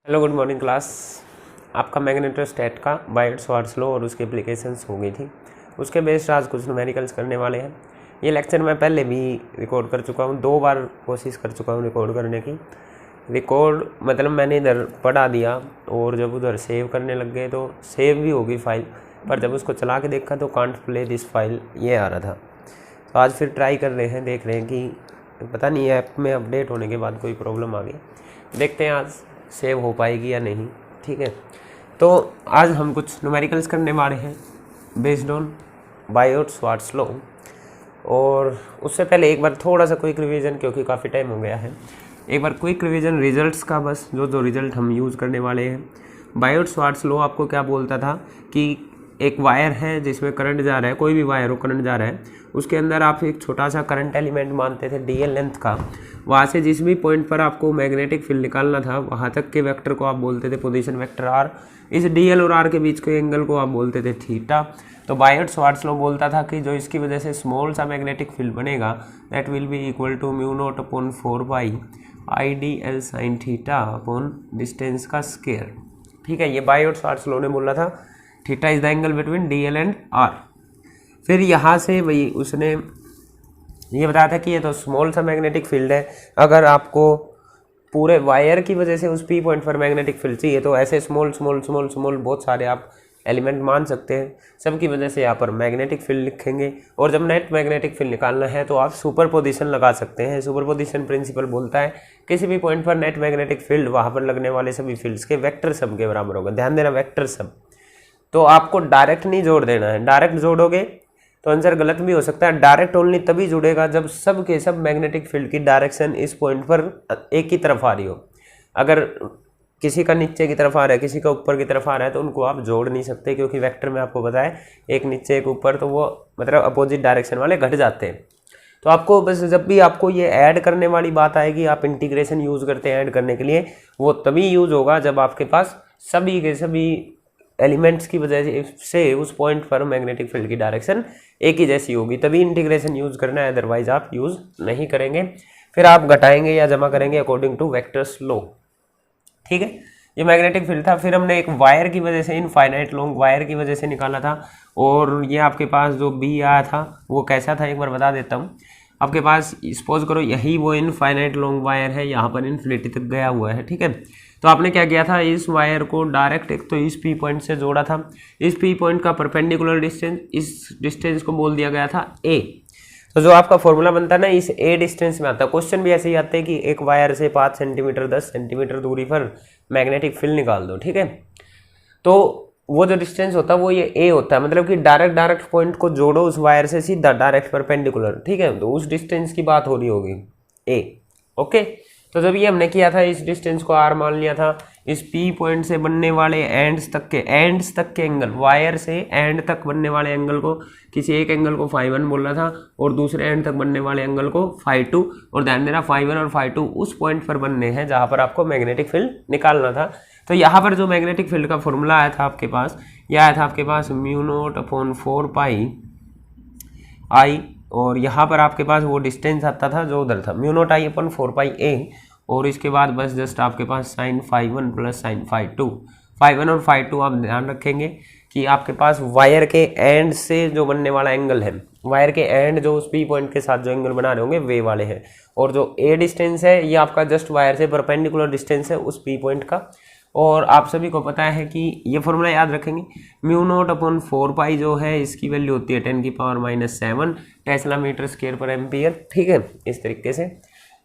Hello good morning class. आपका मैग्नेटोस्टैट का बायट-स्वार्ट्ज़ law और उसकी एप्लीकेशंस हो गई थी। उसके बेस्ड आज कुछ न्यूमेरिकल्स करने वाले हैं। ये लेक्चर मैं पहले भी रिकॉर्ड कर चुका हूँ, 2 बार कोशिश कर चुका हूँ रिकॉर्ड करने की। रिकॉर्ड मतलब मैंने इधर पढ़ा दिया और जब उधर सेव करने लग गए तो सेव भी होगी फाइल, पर जब उसको चला के देखा तो कांट प्ले दिस फाइल ये आ रहा था। तो आज फिर ट्राई कर रहे हैं, देख रहे हैं कि पता नहीं ऐप में अपडेट होने के बाद कोई प्रॉब्लम आ गई, देखते हैं आज सेव हो पाएगी या नहीं। ठीक है, तो आज हम कुछ न्यूमेरिकल्स करने वाले हैं बेस्ड ऑन बायट-स्वार्ट्ज़ लॉ। और उससे पहले एक बार थोड़ा सा क्विक रिवीजन, क्योंकि काफ़ी टाइम हो गया है, एक बार क्विक रिवीजन रिजल्ट्स का, बस जो रिजल्ट हम यूज़ करने वाले हैं। बायट-स्वार्ट्ज़ लॉ आपको क्या बोलता था कि एक वायर है जिसमें करंट जा रहा है, कोई भी वायर हो करंट जा रहा है, उसके अंदर आप एक छोटा सा करंट एलिमेंट मानते थे डीएल लेंथ का। वहाँ से जिस भी पॉइंट पर आपको मैग्नेटिक फील्ड निकालना था वहाँ तक के वेक्टर को आप बोलते थे पोजीशन वेक्टर आर। इस डीएल और आर के बीच के एंगल को आप बोलते थे थीटा। तो बायट-स्वार्ट्ज़ लॉ बोलता था कि जो इसकी वजह से स्मॉल सा मैग्नेटिक फील्ड बनेगा that will be equal to μ0/4 IDL sin theta upon distance का स्क्वायर। ठीक है, ये बायट-स्वार्ट्ज़ लॉ ने बोला था theta is the angle between DL and R. फिर यहाँ से वही उसने ये बताया था कि ये तो स्मॉल सा मैग्नेटिक फील्ड है, अगर आपको पूरे वायर की वजह से उस पी पॉइंट पर मैग्नेटिक फील्ड चाहिए तो ऐसे स्मॉल स्मॉल स्मॉल स्मॉल बहुत सारे आप एलिमेंट मान सकते हैं, सबकी वजह से यहाँ पर मैग्नेटिक फील्ड लिखेंगे। और जब नेट मैग्नेटिक फील्ड निकालना है तो आप सुपर पोजिशन लगा सकते हैं। सुपर पोजिशन प्रिंसिपल बोलता है किसी भी पॉइंट पर नेट मैग्नेटिक फील्ड वहाँ पर लगने वाले सभी फील्ड्स के वेक्टर सम के बराबर होगा। ध्यान देना, वेक्टर सम। तो आपको डायरेक्ट नहीं जोड़ देना है, डायरेक्ट जोड़ोगे तो आंसर गलत भी हो सकता है। डायरेक्ट ओनली तभी जुड़ेगा जब सब के सब मैग्नेटिक फील्ड की डायरेक्शन इस पॉइंट पर एक ही तरफ आ रही हो। अगर किसी का नीचे की तरफ आ रहा है, किसी का ऊपर की तरफ आ रहा है, तो उनको आप जोड़ नहीं सकते, क्योंकि वेक्टर में आपको पता है एक नीचे एक ऊपर, तो वो मतलब अपोजिट डायरेक्शन वाले घट जाते हैं। तो आपको बस जब भी आपको ये ऐड करने वाली बात आएगी, आप इंटीग्रेशन यूज़ करते हैं ऐड करने के लिए, वो तभी यूज़ होगा जब आपके पास सभी के सभी एलिमेंट्स की वजह से उस पॉइंट पर मैग्नेटिक फील्ड की डायरेक्शन एक ही जैसी होगी, तभी इंटीग्रेशन यूज़ करना है, अदरवाइज आप यूज़ नहीं करेंगे। फिर आप घटाएंगे या जमा करेंगे अकॉर्डिंग टू वेक्टर्स लॉ। ठीक है, ये मैग्नेटिक फील्ड था। फिर हमने एक वायर की वजह से, इनफाइनाइट लॉन्ग वायर की वजह से निकाला था, और ये आपके पास जो बी आया था वो कैसा था एक बार बता देता हूँ। आपके पास सपोज करो यही वो इनफाइनाइट लॉन्ग वायर है, यहाँ पर इन्फिनिटी तक गया हुआ है। ठीक है, तो आपने क्या किया था, इस वायर को डायरेक्ट एक तो इस पी पॉइंट से जोड़ा था। इस पी पॉइंट का परपेंडिकुलर डिस्टेंस, इस डिस्टेंस को बोल दिया गया था ए। तो जो आपका फॉर्मूला बनता है ना, इस ए डिस्टेंस में आता है। क्वेश्चन भी ऐसे ही आते हैं कि एक वायर से 5 सेंटीमीटर 10 सेंटीमीटर दूरी पर मैग्नेटिक फील्ड निकाल दो। ठीक है, तो वो जो डिस्टेंस होता है वो ये ए होता है, मतलब कि डायरेक्ट पॉइंट को जोड़ो उस वायर से सीधा डायरेक्ट परपेंडिकुलर। ठीक है, तो उस डिस्टेंस की बात हो रही होगी ए। ओके, तो जब ये हमने किया था, इस डिस्टेंस को आर मान लिया था, इस पी पॉइंट से बनने वाले एंड्स तक के एंगल, वायर से एंड तक बनने वाले एंगल को, किसी एक एंगल को φ1 बोल रहा था और दूसरे एंड तक बनने वाले एंगल को φ2। और ध्यान देना φ1 और φ2 उस पॉइंट पर बनने हैं जहां पर आपको मैग्नेटिक फील्ड निकालना था। तो यहाँ पर जो मैग्नेटिक फील्ड का फॉर्मूला आया था आपके पास, यह आया था आपके पास μ0/4 I, और यहाँ पर आपके पास वो डिस्टेंस आता था जो उधर था μ0I/4 और इसके बाद बस जस्ट आपके पास sin φ1 प्लस sin φ2। φ1 और φ2 आप ध्यान रखेंगे कि आपके पास वायर के एंड से जो बनने वाला एंगल है, वायर के एंड जो उस पी पॉइंट के साथ जो एंगल बना रहे होंगे वे वाले हैं, और जो ए डिस्टेंस है ये आपका जस्ट वायर से परपेंडिकुलर डिस्टेंस है उस पी पॉइंट का। और आप सभी को पता है कि ये फॉर्मूला याद रखेंगे, μ0/4 जो है इसकी वैल्यू होती है 10⁻⁷ टेस्ला मीटर स्क्वायर पर एम्पियर। ठीक है, इस तरीके से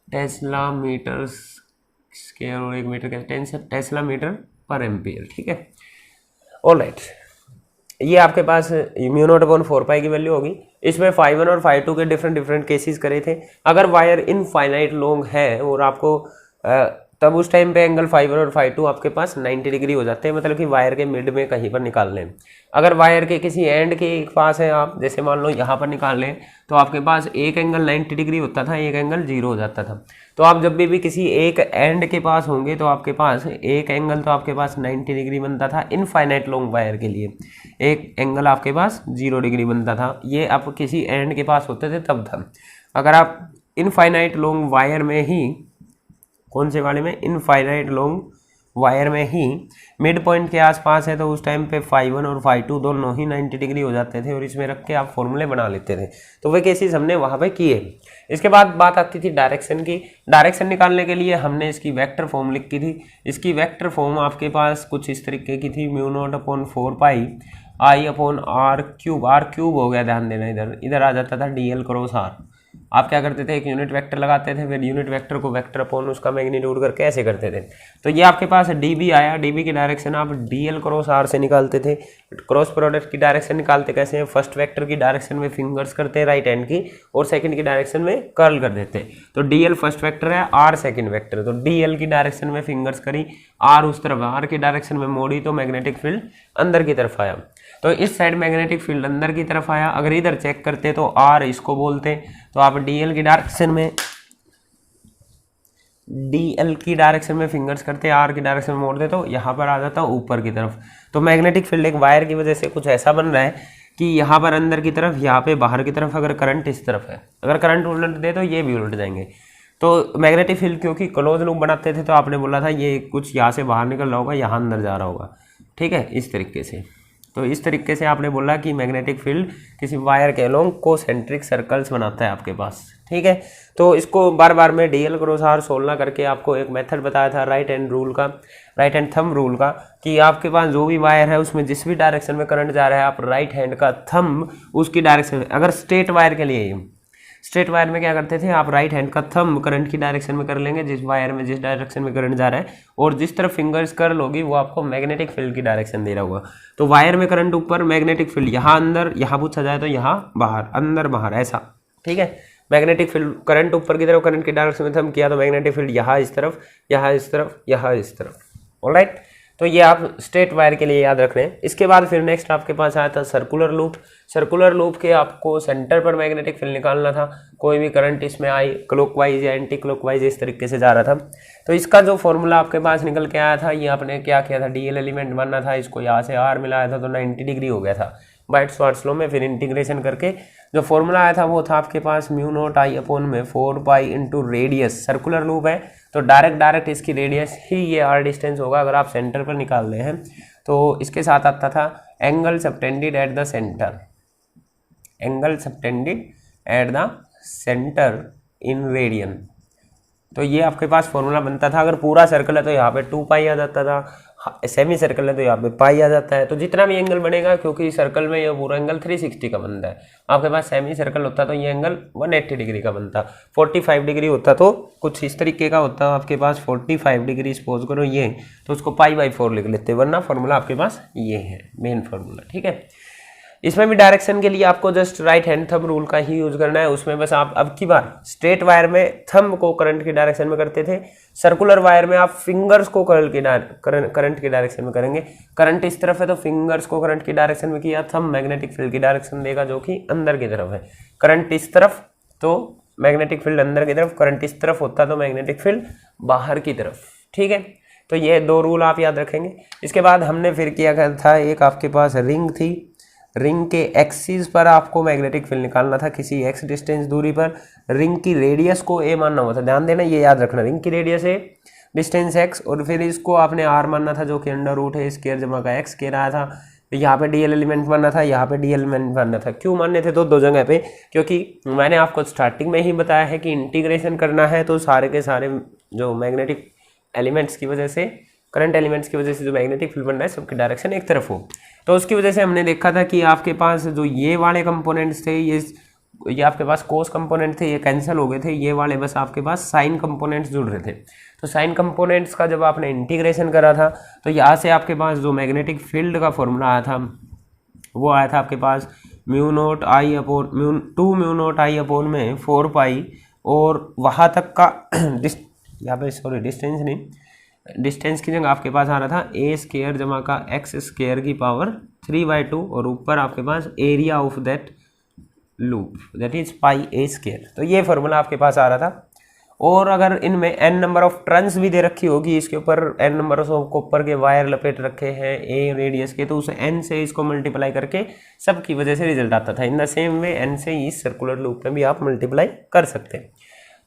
टेस्ला मीटर स्क्वायर और 1 मीटर का टेस्ला मीटर पर एम्पियर। ठीक है, ऑलराइट, ये आपके पास μ0/4 की वैल्यू होगी। इसमें φ1 और φ2 के डिफरेंट केसेस करे थे। अगर वायर इनफाइनाइट लॉन्ग है और आपको तब उस टाइम पे एंगल φ1 और φ2 आपके पास 90 डिग्री हो जाते हैं, मतलब कि वायर के मिड में कहीं पर निकाल लें। अगर वायर के किसी एंड के पास है आप, जैसे मान लो यहाँ पर निकाल लें, तो आपके पास एक एंगल 90 डिग्री होता था, एक एंगल 0 हो जाता था। तो आप जब भी किसी एक एंड के पास होंगे तो आपके पास एक एंगल तो आपके पास 90 डिग्री बनता था इनफाइनाइट लॉन्ग वायर के लिए, एक एंगल आपके पास 0 डिग्री बनता था। ये आप किसी एंड के पास होते थे तब था। अगर आप इनफाइनाइट लॉन्ग वायर में ही, कौन से वाले में, इनफाइनाइट लॉन्ग वायर में ही मिड पॉइंट के आसपास है तो उस टाइम पे φ1 और φ2 दोनों ही 90 डिग्री हो जाते थे और इसमें रख के आप फॉर्मूले बना लेते थे। तो वे केसेस हमने वहाँ पे किए। इसके बाद बात आती थी डायरेक्शन की। डायरेक्शन निकालने के लिए हमने इसकी वेक्टर फॉर्म लिखी थी। इसकी वेक्टर फॉर्म आपके पास कुछ इस तरीके की थी, μ0/4π I/r³ r³ हो गया, ध्यान देना, इधर आ जाता था dl क्रॉस r। आप क्या करते थे, एक यूनिट वेक्टर लगाते थे, फिर यूनिट वेक्टर को वेक्टर अपॉन उसका मैग्नीट्यूड करके ऐसे करते थे। तो ये आपके पास dB आया, dB की डायरेक्शन आप dl क्रॉस r से निकालते थे। क्रॉस प्रोडक्ट की डायरेक्शन निकालते कैसे हैं, फर्स्ट वेक्टर की डायरेक्शन में फिंगर्स करते हैं राइट हैंड की और सेकंड की डायरेक्शन में कर्ल कर देते। तो dl फर्स्ट वेक्टर है, r सेकंड वेक्टर, तो dl की डायरेक्शन में फिंगर्स करी, r उस तरफ, r की डायरेक्शन में मोड़ी तो मैग्नेटिक फील्ड अंदर की तरफ आया। तो इस साइड मैग्नेटिक फील्ड अंदर की तरफ आया। अगर इधर चेक करते तो r इसको बोलते, तो आप dl की डायरेक्शन में फिंगर्स करते, r की डायरेक्शन में मोड़ते तो यहाँ पर आ जाता ऊपर की तरफ। तो मैग्नेटिक फील्ड एक वायर की वजह से कुछ ऐसा बन रहा है कि यहाँ पर अंदर की तरफ, यहाँ पे बाहर की तरफ। अगर करंट इस तरफ है, अगर करंट उलट दे तो ये भी उलट जाएंगे। तो मैग्नेटिक फील्ड क्योंकि क्लोज लूप बनाते थे तो आपने बोला था ये कुछ यहाँ से बाहर निकल रहा होगा, यहाँ अंदर जा रहा होगा, ठीक है, इस तरीके से। तो इस तरीके से आपने बोला कि मैग्नेटिक फील्ड किसी वायर के अलोंग कोसेंट्रिक सर्कल्स बनाता है आपके पास, ठीक है। तो इसको बार बार में dl क्रॉस r सोल्व करके आपको एक मेथड बताया था राइट हैंड थंब रूल का, कि आपके पास जो भी वायर है उसमें जिस भी डायरेक्शन में करंट जा रहा है, आप राइट हैंड का थंब उसकी डायरेक्शन में, अगर स्ट्रेट वायर के लिए, स्ट्रेट वायर में क्या करते थे, आप राइट हैंड का थंब करंट की डायरेक्शन में कर लेंगे, जिस वायर में जिस डायरेक्शन में करंट जा रहा है, और जिस तरफ फिंगर्स कर्ल होगी वो आपको मैग्नेटिक फील्ड की डायरेक्शन दे रहा होगा। तो वायर में करंट ऊपर, मैग्नेटिक फील्ड यहाँ अंदर, यहाँ पूछा जाए तो यहाँ बाहर, अंदर बाहर, ऐसा, ठीक है। मैग्नेटिक फील्ड करंट ऊपर की तरफ, करंट की डायरेक्शन में थंब किया तो मैग्नेटिक फील्ड यहाँ इस तरफ, यहाँ इस तरफ, यहाँ इस तरफ, ऑलराइट। तो ये आप स्ट्रेट वायर के लिए याद रख रहे हैं। इसके बाद फिर नेक्स्ट आपके पास आया था सर्कुलर लूप। सर्कुलर लूप के आपको सेंटर पर मैग्नेटिक फील्ड निकालना था। कोई भी करंट इसमें आई, क्लॉकवाइज या एंटी क्लॉकवाइज, इस तरीके से जा रहा था। तो इसका जो फॉर्मूला आपके पास निकल के आया था, ये आपने क्या किया था, डीएल एलिमेंट बनना था, इसको यहाँ से आर मिलाया था तो 90 डिग्री हो गया था बाइट-श्वार्ट्ज़ लॉ में। फिर इंटीग्रेशन करके जो फॉर्मूला आया था वो था आपके पास μ0I/4π into radius. Circular loop है तो डायरेक्ट इसकी रेडियस ही ये r डिस्टेंस होगा अगर आप सेंटर पर निकाल रहे हैं। तो इसके साथ आता था angle subtended at the centre, angle subtended at the centre in radian. तो ये आपके पास फॉर्मूला बनता था। अगर पूरा सर्कल है तो यहाँ पे 2π आ जाता था, सेमी सर्कल है तो यहाँ पे पाई आ जाता है। तो जितना भी एंगल बनेगा, क्योंकि सर्कल में ये पूरा एंगल 360 का बनता है, आपके पास सेमी सर्कल होता तो ये एंगल 180 डिग्री का बनता, 45 डिग्री होता तो कुछ इस तरीके का होता आपके पास 45 डिग्री सपोज करो ये, तो उसको π/4 लिख लेते, वरना फॉर्मूला आपके पास ये है मेन फॉर्मूला, ठीक है। इसमें भी डायरेक्शन के लिए आपको just right hand thumb rule का ही यूज करना है। उसमें बस आप अब की बार स्ट्रेट वायर में थंब को करंट की डायरेक्शन में करते थे, सर्कुलर वायर में आप फिंगर्स को करंट की डायरेक्शन में करेंगे। करंट इस तरफ है तो फिंगर्स को करंट की डायरेक्शन में किया, थंब मैग्नेटिक फील्ड की डायरेक्शन देगा जो कि अंदर की तरफ है। करंट इस तरफ तो मैग्नेटिक फील्ड अंदर की तरफ, करंट इस तरफ होता तो मैग्नेटिक फील्ड बाहर की तरफ, ठीक है। तो ये दो रूल आप याद रखेंगे। इसके बाद हमने फिर किया था, एक आपके पास रिंग थी, रिंग के एक्सिस पर आपको मैग्नेटिक फील्ड निकालना था किसी x डिस्टेंस दूरी पर। रिंग की रेडियस को a मानना हुआ था, ध्यान देना, ये याद रखना, रिंग की रेडियस है, डिस्टेंस x, और फिर इसको आपने r मानना था जो कि √a² जमा का x कह रहा था। तो यहाँ पे डीएल एलिमेंट मानना था, यहाँ पे डीएल एलिमेंट मानना था। क्यों मानने थे तो दो जगह पे, क्योंकि मैंने आपको स्टार्टिंग में ही बताया है कि इंटीग्रेशन करना है तो सारे के सारे जो मैग्नेटिक एलिमेंट्स की वजह से, करंट एलिमेंट्स की वजह से जो मैग्नेटिक फील्ड बन रहा है सबकी डायरेक्शन एक तरफ हो। तो उसकी वजह से हमने देखा था कि आपके पास जो ये वाले कंपोनेंट्स थे, ये आपके पास कोस कंपोनेंट थे, ये कैंसिल हो गए थे, ये वाले बस आपके पास साइन कंपोनेंट्स जुड़ रहे थे। तो साइन कंपोनेंट्स का जब आपने इंटीग्रेशन करा था तो यहाँ से आपके पास जो मैग्नेटिक फील्ड का फॉर्मूला आया था वो आया था आपके पास μ0I/4π और वहाँ तक का यहाँ पे डिस्टेंस नहीं, डिस्टेंस की जगह आपके पास आ रहा था a² जमा का x² की पावर 3/2 और ऊपर आपके पास area of that loop that is πa²। तो ये फॉर्मूला आपके पास आ रहा था। और अगर इनमें n नंबर ऑफ टर्न्स भी दे रखी होगी, इसके ऊपर n नंबर ऑफ कॉपर के वायर लपेट रखे हैं a रेडियस के, तो उसे n से इसको मल्टीप्लाई करके सब की वजह से रिजल्ट आता था। In the same way n से इस सर्कुलर लूप में भी आप मल्टीप्लाई कर सकते हैं।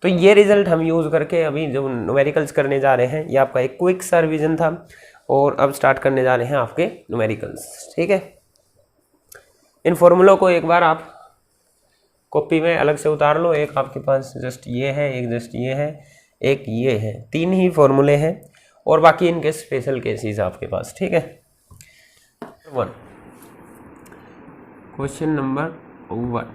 तो ये रिजल्ट हम यूज़ करके अभी जो न्यूमेरिकल्स करने जा रहे हैं, ये आपका एक क्विक सा रिवीजन था और अब स्टार्ट करने जा रहे हैं आपके न्यूमेरिकल्स। ठीक है, इन फॉर्मूलों को एक बार आप कॉपी में अलग से उतार लो। एक आपके पास जस्ट ये है, एक जस्ट ये है, एक ये है, 3 ही फॉर्मूले हैं और बाकी इनके स्पेशल केसेस आपके पास। ठीक है, 1 क्वेश्चन नंबर 1,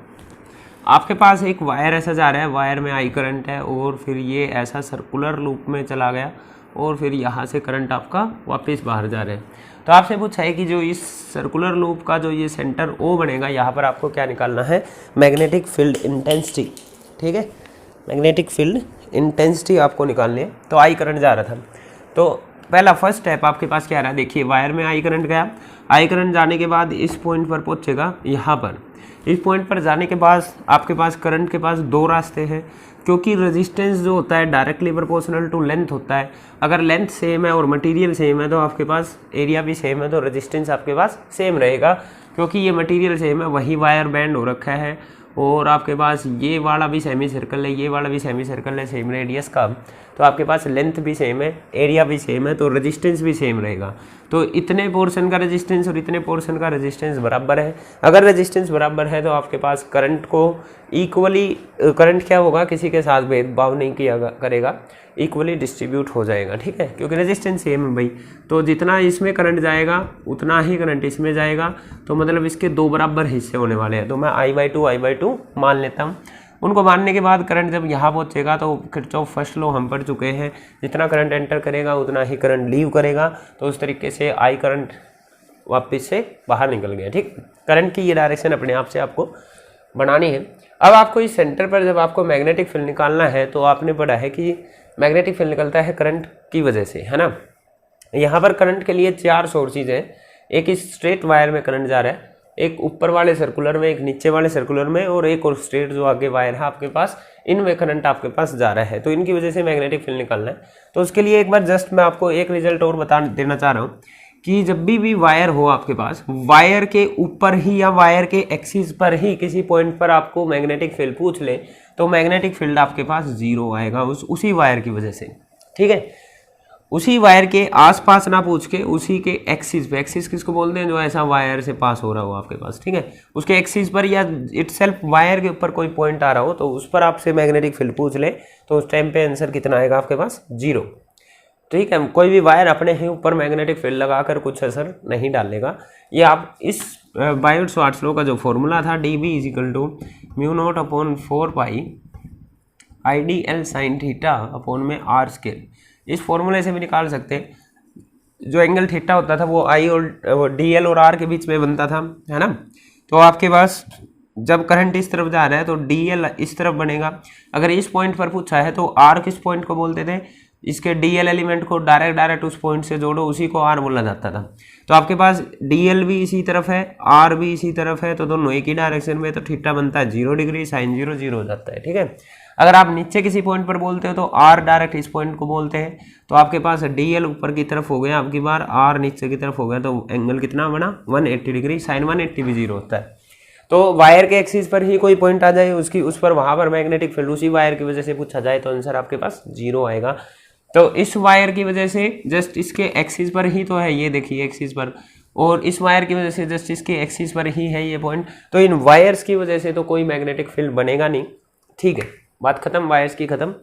आपके पास एक वायर ऐसा जा रहा है, वायर में आई करंट है और फिर ये ऐसा सर्कुलर लूप में चला गया और फिर यहाँ से करंट आपका वापस बाहर जा रहा है। तो आपसे पूछा है कि जो इस सर्कुलर लूप का जो ये सेंटर O बनेगा, यहाँ पर आपको क्या निकालना है, मैग्नेटिक फील्ड इंटेंसिटी। ठीक है, मैग्नेटिक फील्ड इंटेंसिटी आपको निकालनी है। तो आई करंट जा रहा था, तो पहला फर्स्ट स्टेप आपके पास क्या रहा, देखिए वायर में आई करंट गया, आई करंट जाने के बाद इस पॉइंट पर पहुँचेगा, यहाँ पर इस पॉइंट पर जाने के बाद आपके पास करंट के पास 2 रास्ते हैं, क्योंकि रेजिस्टेंस जो होता है डायरेक्टली प्रोपोर्शनल टू लेंथ होता है। अगर लेंथ सेम है और मटेरियल सेम है तो आपके पास एरिया भी सेम है, तो रेजिस्टेंस आपके पास सेम रहेगा, क्योंकि ये मटेरियल सेम है, वही वायर बैंड हो रखा है और आपके पास ये वाला भी सेमी सर्कल है, ये वाला भी सेमी सर्कल है सेम रेडियस का, तो आपके पास लेंथ भी सेम है, एरिया भी सेम है, तो रेजिस्टेंस भी सेम रहेगा। तो इतने पोर्शन का रेजिस्टेंस और इतने पोर्शन का रेजिस्टेंस बराबर है। अगर रेजिस्टेंस बराबर है तो आपके पास करंट को इक्वली, करंट क्या होगा, किसी के साथ भेदभाव नहीं किया करेगा, इक्वली डिस्ट्रीब्यूट हो जाएगा। ठीक है, क्योंकि रेजिस्टेंस सेम है भाई, तो जितना इसमें करंट जाएगा उतना ही करंट इसमें जाएगा, तो मतलब इसके 2 बराबर हिस्से होने वाले हैं। तो मैं I/2 मान लेता हूँ। उनको मानने के बाद करंट जब यहाँ पहुँचेगा तो किरचॉफ फर्स्ट लॉ हम पढ़ चुके हैं, जितना करंट एंटर करेगा उतना ही करंट लीव करेगा। तो उस तरीके से आई करंट वापस से बाहर निकल गया। ठीक, करंट की ये डायरेक्शन अपने आप से आपको बनानी है। अब आपको इस सेंटर पर जब आपको मैग्नेटिक फील्ड निकालना है तो आपने पढ़ा है कि मैग्नेटिक फील्ड निकलता है करंट की वजह से, है ना। यहाँ पर करंट के लिए 4 सोर्सेज हैं। एक इस स्ट्रेट वायर में करंट जा रहा है, एक ऊपर वाले सर्कुलर में, एक नीचे वाले सर्कुलर में, और एक और स्ट्रेट जो आगे वायर है आपके पास, इनमें करंट आपके पास जा रहा है। तो इनकी वजह से मैग्नेटिक फील्ड निकालना है। तो उसके लिए एक बार जस्ट मैं आपको एक रिजल्ट और बता देना चाह रहा हूँ कि जब भी वायर हो आपके पास, वायर के ऊपर ही या वायर के एक्सिस पर ही किसी पॉइंट पर आपको मैग्नेटिक फील्ड पूछ ले तो मैग्नेटिक फील्ड आपके पास 0 आएगा उसी वायर की वजह से। ठीक है, उसी वायर के आसपास ना पूछ के उसी के एक्सिस पे, एक्सिस किसको बोलते हैं, जो ऐसा वायर से पास हो रहा हो आपके पास। ठीक है, उसके एक्सिस पर या इटसेल्फ वायर के ऊपर कोई पॉइंट आ रहा हो तो उस पर आपसे मैग्नेटिक फील्ड पूछ ले तो उस टाइम पे आंसर कितना आएगा आपके पास, 0। ठीक है, कोई भी वायर अपने ही ऊपर मैग्नेटिक फील्ड लगाकर कुछ असर नहीं डालेगा। ये आप इस बायोट-सावर्ट्स लॉ का जो फॉर्मूला था dB = μ0/4 पाई IDL sin θ/r स्केल, इस फॉर्मूले से भी निकाल सकते हैं। जो एंगल थीटा होता था वो I और DL और R के बीच में बनता था, है ना। तो आपके पास जब करंट इस तरफ जा रहा है तो DL इस तरफ बनेगा। अगर इस पॉइंट पर पूछा है तो R किस पॉइंट को बोलते थे, इसके DL एलिमेंट को डायरेक्ट उस पॉइंट से जोड़ो, उसी को R बोला जाता था। तो आपके पास DL भी इसी तरफ है, R भी इसी तरफ है, तो दोनों एक ही डायरेक्शन में, तो थीटा बनता है 0 डिग्री, साइन 0 हो जाता है। ठीक है, अगर आप नीचे किसी पॉइंट पर बोलते हो तो R डायरेक्ट इस पॉइंट को बोलते हैं, तो आपके पास DL ऊपर की तरफ हो गया आपकी बार, R नीचे की तरफ हो गया, तो एंगल कितना बना, 180 डिग्री, साइन 180 भी 0 होता है। तो वायर के एक्सिस पर ही कोई पॉइंट आ जाए उसकी, उस पर वहां पर मैग्नेटिक फील्ड उसी वायर की वजह से पूछा जाए तो आंसर आपके पास 0 आएगा। तो इस वायर की वजह से जस्ट इसके एक्सिस पर ही तो है, ये देखिए एक्सिस पर, और इस वायर की वजह से जस्ट इसके एक्सिस पर ही है ये पॉइंट, तो इन वायर्स की वजह से तो कोई मैग्नेटिक फील्ड बनेगा नहीं। ठीक है, बात खत्म, वायर्स की खत्म।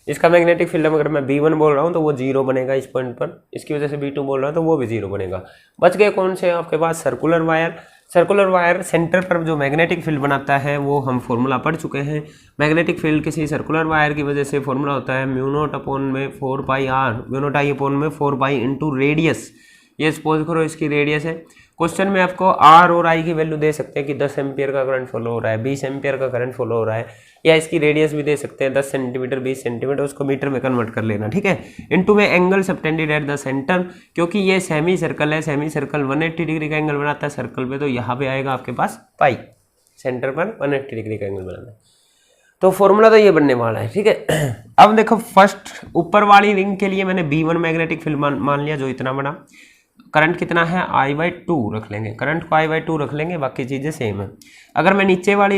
इसका मैग्नेटिक फील्ड अगर मैं B1 बोल रहा हूँ तो वो 0 बनेगा इस पॉइंट पर, इसकी वजह से B2 बोल रहा हूँ तो वो भी 0 बनेगा। बच गए कौन से आपके पास, circular wire. Circular wire centre पर जो मैग्नेटिक फील्ड बनाता है वो हम फॉर्मूला पढ़ चुके हैं। मैग्नेटिक फील्ड किसी सर्कुलर वायर की वजह से फॉर्मूला होता है μ0/4 पाई r, μ0I/4 pi into radius. ये सपोज करो इसकी रेडियस है। क्वेश्चन में आपको R और I की वैल्यू दे सकते हैं कि 10 एम्पियर का करंट फॉलो हो रहा है, 20 एम्पियर का करंट फॉलो हो रहा है, या इसकी रेडियस भी दे सकते हैं 10 सेंटीमीटर, 20 सेंटीमीटर, उसको मीटर में कन्वर्ट कर लेना। ठीक है, इनटू में angle subtended at the centre, क्योंकि ये सेमी सर्कल है, सेमी सर्कल 180 डिग्री का एंगल बनाता है सर्कल पे, तो यहाँ पे आएगा आपके पास पाई, सेंटर पर 180 डिग्री का एंगल बनाना है। तो फॉर्मूला तो ये बनने वाला है। ठीक है, अब देखो फर्स्ट ऊपर वाली रिंग के लिए मैंने B1 मैग्नेटिक फील्ड मान लिया जो इतना बड़ा, करंट कितना है I/2 रख लेंगे, करंट को I/2 रख लेंगे, बाकी चीज़ें सेम है। अगर मैं नीचे वाली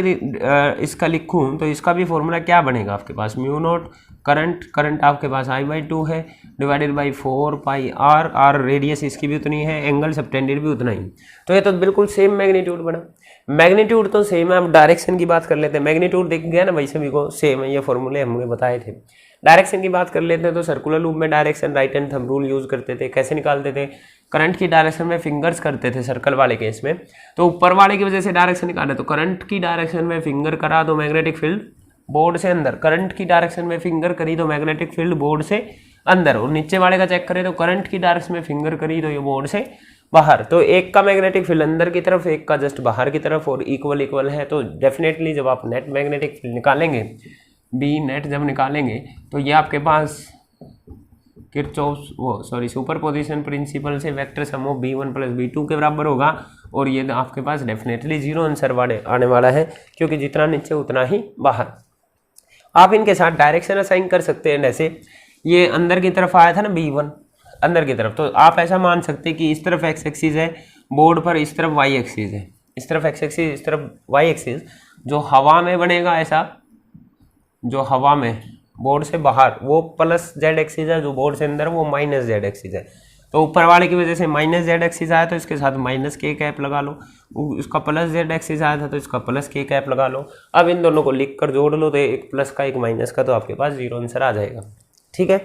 इसका लिखूं तो इसका भी फॉर्मूला क्या बनेगा आपके पास, म्यू नॉट करंट आपके पास I/2 है divided by 4 pi r radius इसकी भी उतनी है, एंगल सबटेंडेड भी उतना ही। तो ये तो बिल्कुल सेम मैग्नीट्यूड बना, मैग्नीट्यूड तो सेम है। अब डायरेक्शन की बात कर लेते हैं, मैग्नीट्यूड दिख गया ना भाई सभी को, सेम है, ये फॉर्मूले हमने बताए थे। डायरेक्शन की बात कर लेते हैं तो सर्कुलर लूप में direction right hand thumb rule use करते थे। कैसे निकालते थे, करंट की डायरेक्शन में फिंगर्स करते थे सर्कल वाले केस में, तो ऊपर वाले की वजह से डायरेक्शन निकालना, तो करंट की डायरेक्शन में फिंगर करा तो मैग्नेटिक फील्ड बोर्ड से अंदर, करंट की डायरेक्शन में फिंगर करी तो मैग्नेटिक फील्ड बोर्ड से अंदर, और नीचे वाले का चेक करें तो करंट की डायरेक्शन में फिंगर करी तो ये बोर्ड से बाहर। तो एक का मैग्नेटिक फील्ड अंदर की तरफ, एक का जस्ट बाहर की तरफ, और इक्वल है। तो डेफिनेटली जब आप नेट मैग्नेटिक फील्ड निकालेंगे, बी नेट जब निकालेंगे, तो ये आपके पास किरचॉफ सुपरपोजिशन प्रिंसिपल से vector sum of B1 plus B2 के बराबर होगा, और ये आपके पास डेफिनेटली जीरो आंसर आने वाला है, क्योंकि जितना नीचे उतना ही बाहर। आप इनके साथ डायरेक्शन असाइन कर सकते हैं, जैसे ये अंदर की तरफ आया था ना B1 अंदर की तरफ, तो आप ऐसा मान सकते हैं कि इस तरफ x एक्सिस है बोर्ड पर, इस तरफ y एक्सिस है, इस तरफ x एक्सिस इस तरफ y एक्सिस, जो हवा में बनेगा ऐसा, जो हवा में बोर्ड से बाहर वो प्लस z एक्सिस है, जो बोर्ड से अंदर वो माइनस z एक्सिस है। तो ऊपर वाले की वजह से माइनस z एक्सिस आया तो इसके साथ माइनस k कैप लगा लो, उसका प्लस z एक्सिस आया था तो इसका प्लस k कैप लगा लो। अब इन दोनों को लिख कर जोड़ लो तो एक प्लस का एक माइनस का, तो आपके पास जीरो आंसर आ जाएगा। ठीक है,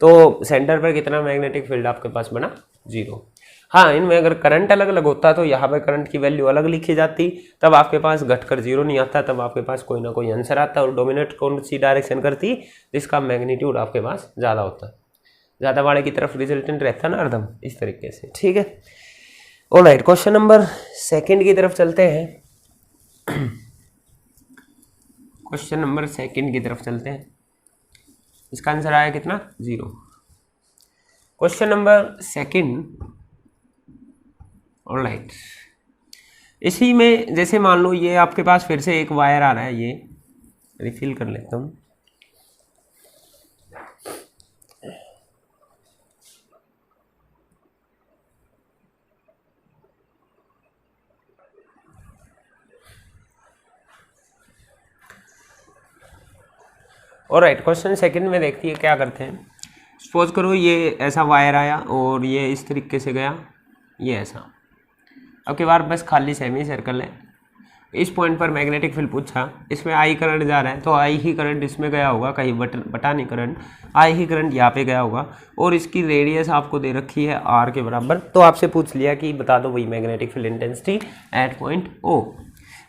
तो सेंटर पर कितना मैग्नेटिक फील्ड आपके पास बना, जीरो। हाँ, इनमें अगर करंट अलग अलग होता तो यहाँ पर करंट की वैल्यू अलग लिखी जाती, तब आपके पास घटकर जीरो नहीं आता, तब आपके पास कोई ना कोई आंसर आता, और डोमिनेट कौन सी डायरेक्शन करती, जिसका मैग्नीट्यूड आपके पास ज़्यादा होता, ज़्यादा वाले की तरफ रिजल्टेंट रहता ना अर्धम, इस तरीके से। ठीक है, ऑलराइट, क्वेश्चन नंबर 2 की तरफ चलते हैं। क्वेश्चन नंबर 2 की तरफ चलते हैं, इसका आंसर आया कितना, जीरो। क्वेश्चन नंबर 2, ऑलराइट, इसी में जैसे मान लो ये आपके पास फिर से एक वायर आ रहा है, ये रिफिल कर लेता हूँ। ऑलराइट, क्वेश्चन 2 में देखती है क्या करते हैं। सपोज करो ये ऐसा वायर आया और ये इस तरीके से गया, ये ऐसा। अब की बार बस खाली सेमी सर्कल है, इस पॉइंट पर मैग्नेटिक फील्ड पूछा, इसमें आई करंट जा रहा है, तो आई ही करंट इसमें गया होगा, कहीं बटा नहीं करंट, आई ही करंट यहाँ पे गया होगा, और इसकी रेडियस आपको दे रखी है r के बराबर। तो आपसे पूछ लिया कि बता दो वही magnetic field intensity at point O।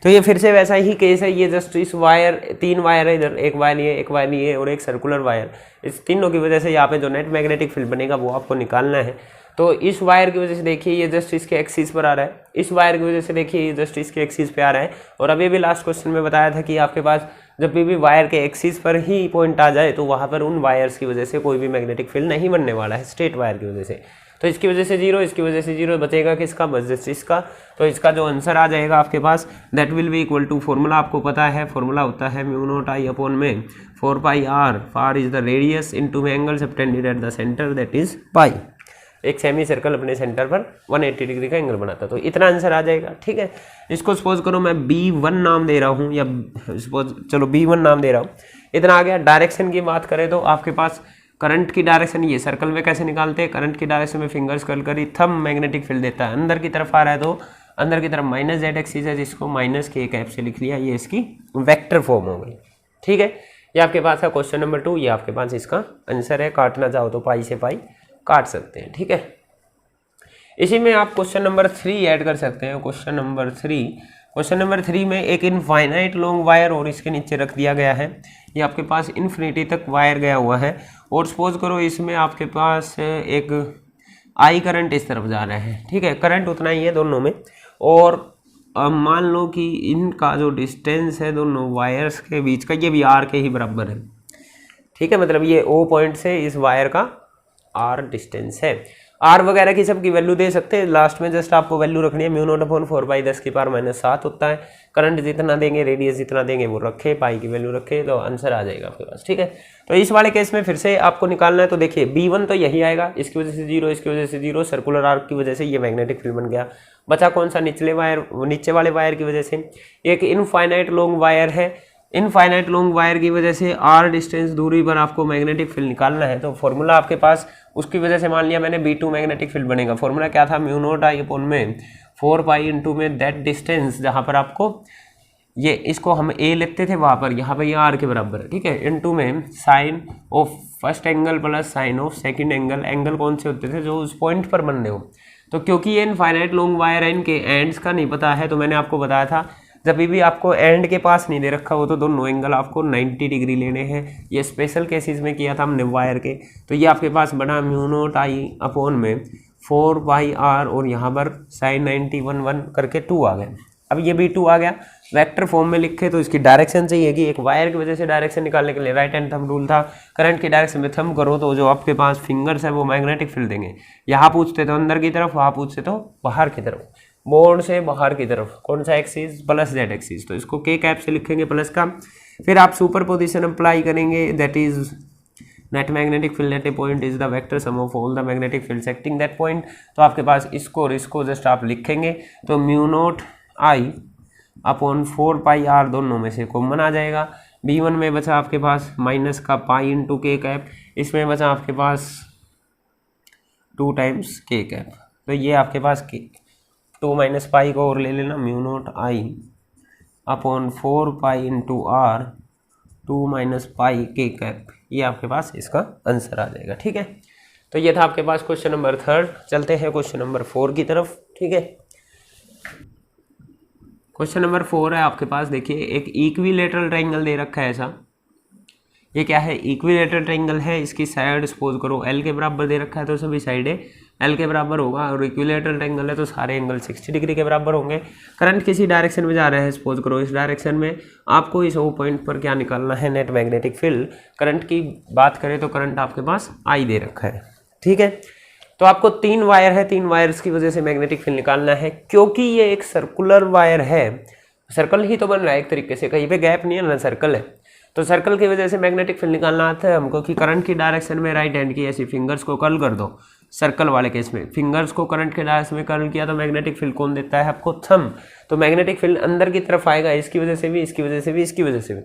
तो ये फिर से वैसा ही केस है, ये जस्ट इस वायर, 3 वायर है इधर, एक वायर ये, एक वायर ये और एक सर्कुलर वायर, इस तीनों की वजह से यहाँ पे जो नेट मैग्नेटिक फील्ड बनेगा वो आपको निकालना है। तो इस वायर की वजह से देखिए ये जस्ट इसके एक्सिस पर आ रहा है, इस वायर की वजह से देखिए ये जस्ट इसके एक्सिस पे आ रहा है, और अभी भी लास्ट क्वेश्चन में बताया था कि आपके पास जब भी वायर के एक्सिस पर ही पॉइंट आ जाए तो वहाँ पर उन वायर्स की वजह से कोई भी मैग्नेटिक फील्ड नहीं बनने वाला है, स्ट्रेट वायर की वजह से। तो इसकी वजह से जीरो, इसकी वजह से जीरो, बचेगा किसका, बस जस्ट इसका। तो इसका जो आंसर आ जाएगा आपके पास, that will be equal to, formula आपको पता है, फॉर्मूला होता है म्यू नॉट आई अपॉन में 4 पाई r, far is the radius into angle subtended at the centre that is pi. एक सेमी सर्कल अपने सेंटर पर 180 डिग्री का एंगल बनाता, तो इतना आंसर आ जाएगा। ठीक है, इसको सपोज करो मैं B1 नाम दे रहा हूँ, या सपोज चलो B1 नाम दे रहा हूँ, इतना आ गया। डायरेक्शन की बात करें तो आपके पास करंट की डायरेक्शन, ये सर्कल में कैसे निकालते हैं, करंट की डायरेक्शन में फिंगर्स कर्ल करी, थंब मैग्नेटिक फील्ड देता है, अंदर की तरफ आ रहा है तो अंदर की तरफ माइनस z एक्सिस है, जिसको माइनस k कैप से लिख लिया, ये इसकी वेक्टर फॉर्म हो गई। ठीक है, ये आपके पास है क्वेश्चन नंबर 2, ये आपके पास इसका आंसर है। काटना चाहो तो पाई से पाई काट सकते हैं। ठीक है, इसी में आप क्वेश्चन नंबर 3 ऐड कर सकते हैं। क्वेश्चन नंबर 3 में एक इनफाइनाइट लॉन्ग वायर और इसके नीचे रख दिया गया है, ये आपके पास इन्फिनिटी तक वायर गया हुआ है, और सपोज करो इसमें आपके पास एक आई करंट इस तरफ जा रहा है। ठीक है, करंट उतना ही है दोनों में, और मान लो कि इनका जो डिस्टेंस है दोनों वायर्स के बीच का, ये भी आर के ही बराबर है। ठीक है, मतलब ये O पॉइंट से इस वायर का R डिस्टेंस है। R वगैरह की सब की वैल्यू दे सकते हैं, लास्ट में जस्ट आपको वैल्यू रखनी है, म्यू नॉट अपॉन 4/10⁻⁷ होता है। करंट जितना देंगे, रेडियस जितना देंगे वो रखे, पाई की वैल्यू रखे, तो आंसर आ जाएगा आपके पास। ठीक है, तो इस वाले केस में फिर से आपको निकालना है, तो देखिए B1 तो यही आएगा, इसकी वजह से 0, इसकी वजह से 0, सर्कुलर आर्क की वजह से ये मैग्नेटिक फील्ड बन गया। बचा कौन सा, नीचे वाले वायर की वजह से। एक इनफाइनाइट लॉन्ग वायर है, इनफाइनाइट लॉन्ग वायर की वजह से r डिस्टेंस दूरी पर आपको मैग्नेटिक फील्ड निकालना है। तो फॉर्मूला आपके पास उसकी वजह से मान लिया मैंने B2 मैग्नेटिक फील्ड बनेगा। फॉर्मूला क्या था, म्यू नॉट आई अपॉन में 4 पाई इंटू में दैट डिस्टेंस, जहाँ पर आपको ये इसको हम a लेते थे वहाँ पर, यहाँ पर ये r के बराबर है, ठीक है, इंटू में sine of first angle plus sine of second angle. Angle कौन से होते थे, जो उस पॉइंट पर बन रहे हो। तो क्योंकि ये इनफाइनाइट लॉन्ग वायर है, इनके एंड्स का नहीं पता है, तो मैंने आपको बताया था जब भी आपको एंड के पास नहीं दे रखा हो तो दोनों एंगल आपको 90 डिग्री लेने हैं। ये स्पेशल केसेस में किया था हमने वायर के। तो ये आपके पास बना म्यू नॉट आई अपॉन में 4 पाई r, और यहाँ पर साइन 90 1 1 करके 2 आ गए। अब ये भी 2 आ गया, वेक्टर फॉर्म में लिखे तो इसकी डायरेक्शन चाहिए कि एक वायर की वजह से डायरेक्शन निकालने के लिए राइट हैंड थंब रूल था। करंट की डायरेक्शन में थंब करो तो जो आपके पास फिंगर्स है वो मैग्नेटिक फील्ड देंगे। यहाँ पूछते तो अंदर की तरफ, वहाँ पूछते तो बाहर की तरफ, बोर्ड से बाहर की तरफ कौन सा एक्सिस, प्लस जेड एक्सिस। तो इसको के कैप से लिखेंगे प्लस का। फिर आप सुपर पोजिशन अप्लाई करेंगे, that is net magnetic field at A point is the vector sum of all the magnetic fields acting that point. तो आपके पास इसको और इसको जस्ट आप लिखेंगे तो mu naught I upon 4 pi r दोनों में से कॉमन आ जाएगा। B1 में बचा आपके पास माइनस का पाई इंटू के कैप, इसमें बचा आपके पास 2 टाइम्स के कैप। तो ये आपके पास 2 माइनस पाई को और ले लेना, mu naught I upon 4 pi into r 2 minus pi के कैप। ये आपके पास इसका आंसर आ जाएगा, ठीक है। तो ये था आपके पास क्वेश्चन नंबर 3। चलते हैं क्वेश्चन नंबर 4 की तरफ, ठीक है। क्वेश्चन नंबर 4 है आपके पास, देखिए एक इक्विलेटरल ट्रायंगल दे रखा है ऐसा। ये क्या है, इक्विलेटरल ट्रायंगल है। इसकी साइड सपोज करो L के बराबर दे रखा है, तो सभी साइडें L के बराबर होगा। और इक्विलेटरल ट्रायंगल है तो सारे एंगल 60 डिग्री के बराबर होंगे। करंट किसी डायरेक्शन में जा रहे हैं, सपोज करो इस डायरेक्शन में। आपको इस O पॉइंट पर क्या निकालना है, नेट मैग्नेटिक फील्ड। करंट की बात करें तो करंट आपके पास I दे रखा है, ठीक है। तो आपको 3 वायर है, 3 वायर्स की वजह से मैग्नेटिक फील्ड निकालना है। क्योंकि ये एक सर्कुलर वायर है, सर्कल ही तो बन रहा है एक तरीके से, कहीं पे गैप नहीं है ना, सर्कल है। तो सर्कल की वजह से मैग्नेटिक फील्ड निकालना आता है हमको कि करंट की डायरेक्शन में राइट हैंड की ऐसी फिंगर्स को कर्ल कर दो। सर्कल वाले केस में फिंगर्स को करंट के डायरेक्शन में कर्ल किया तो मैग्नेटिक फील्ड कौन देता है आपको, थंब। तो मैग्नेटिक फील्ड अंदर की तरफ आएगा, इसकी वजह से भी, इसकी वजह से भी, इसकी वजह से भी,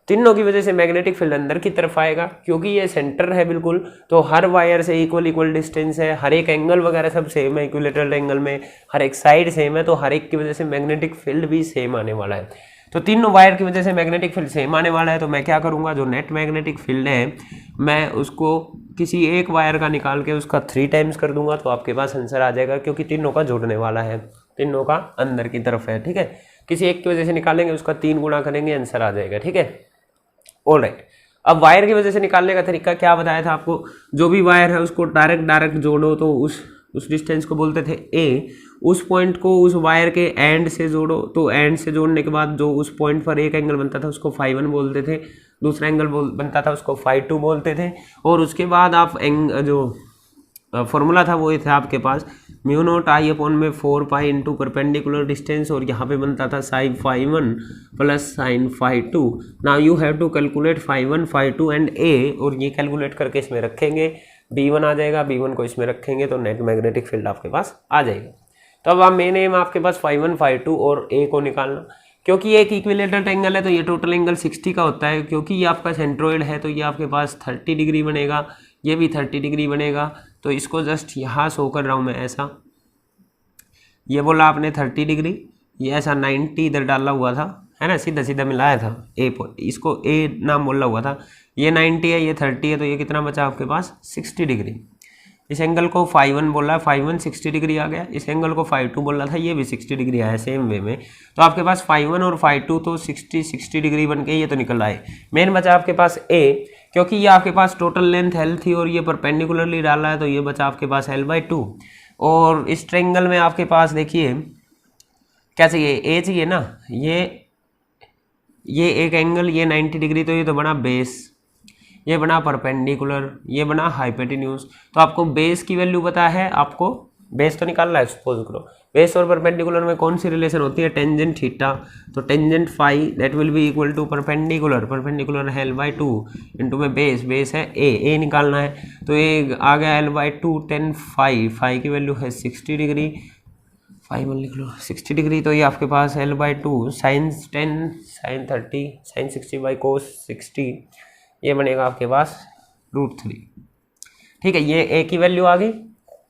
तीनों की वजह से मैग्नेटिक फील्ड अंदर की तरफ आएगा। क्योंकि ये सेंटर है बिल्कुल, तो हर वायर से इक्वल डिस्टेंस है, हर एक एंगल वगैरह सब सेम है इक्विलेटरल एंगल में, हर एक साइड सेम है, तो हर एक की वजह से मैग्नेटिक फील्ड भी सेम आने वाला है। तो तीनों वायर की वजह से मैग्नेटिक फील्ड सेम आने वाला है। तो मैं क्या करूंगा, जो नेट मैग्नेटिक फील्ड है मैं उसको किसी एक वायर का निकाल के उसका 3 टाइम्स कर दूंगा, तो आपके पास आंसर आ जाएगा। क्योंकि तीनों का जोड़ने वाला है, तीनों का अंदर की तरफ है, ठीक है। किसी एक की वजह से निकालेंगे, उसका 3 गुणा करेंगे, आंसर आ जाएगा, ठीक है। ऑलराइट, अब वायर की वजह से निकालने का तरीका क्या बताया था आपको, जो भी वायर है उसको डायरेक्ट जोड़ो तो उस डिस्टेंस को बोलते थे A। उस पॉइंट को उस वायर के एंड से जोड़ो, तो एंड से जोड़ने के बाद जो उस पॉइंट पर एक एंगल बनता था उसको φ1 बोलते थे, दूसरा एंगल बनता था उसको φ2 बोलते थे। और उसके बाद आप जो फॉर्मूला था वो ये था आपके पास म्यू नॉट आई अपॉन में 4 पाई इंटू परपेंडिकुलर डिस्टेंस, और यहाँ पे बनता था sine φ1 plus sine φ2। Now you have to calculate φ1 φ2 and A, और ये कैलकुलेट करके इसमें रखेंगे, B1 आ जाएगा, B1 को इसमें रखेंगे तो नेट मैग्नेटिक फील्ड आपके पास आ जाएगा। तो अब आप मेन एम आपके पास φ1 φ2 और A को निकालना। क्योंकि एक इक्विलेटरल ट्रायंगल है तो ये टोटल एंगल 60 का होता है। क्योंकि ये आपका सेंट्रोइड है तो ये आपके पास 30 डिग्री बनेगा, ये भी 30 डिग्री बनेगा। तो इसको जस्ट यहाँ शो कर रहा हूँ मैं ऐसा, ये बोला आपने 30 डिग्री, ये ऐसा 90 इधर डाला हुआ था, है ना, सीधा सीधा मिलाया था A पर, इसको A नाम बोला हुआ था। ये 90 है, ये 30 है, तो ये कितना बचा आपके पास 60 डिग्री। इस एंगल को φ1 बोला, φ1 60 डिग्री आ गया। इस एंगल को φ2 बोला था, ये भी 60 डिग्री आया सेम वे में। तो आपके पास φ1 और φ2 तो 60 डिग्री बन के ये तो निकल आए। मेन बचा आपके पास A, क्योंकि ये आपके पास टोटल लेंथ L थी और ये परपेंडिकुलरली डाला है तो ये बचा आपके पास L/2। और इस ट्रायंगल में आपके पास देखिए क्या चाहिए, A चाहिए ना। ये एक एंगल, ये 90 डिग्री, तो ये तो बना बेस, ये बना परपेंडिकुलर, ये बना हाइपोटेन्यूज। तो आपको बेस की वैल्यू पता है, आपको बेस तो निकालना है सपोज करो। बेस और परपेंडिकुलर में कौन सी रिलेशन होती है, टेंजेंट थीटा, तो tangent phi that will be equal to perpendicular, perpendicular है l/2 इंटू में बेस है ए निकालना है, तो ये आ गया l/2 10 फाई, फाई की वैल्यू है 60 डिग्री, फाई मान लिख लो 60 डिग्री, तो ये आपके पास l/2 sine 10 sine 30 sine 60 by cos 60, ये बनेगा आपके पास √3। ठीक है, ये ए की वैल्यू आ गई,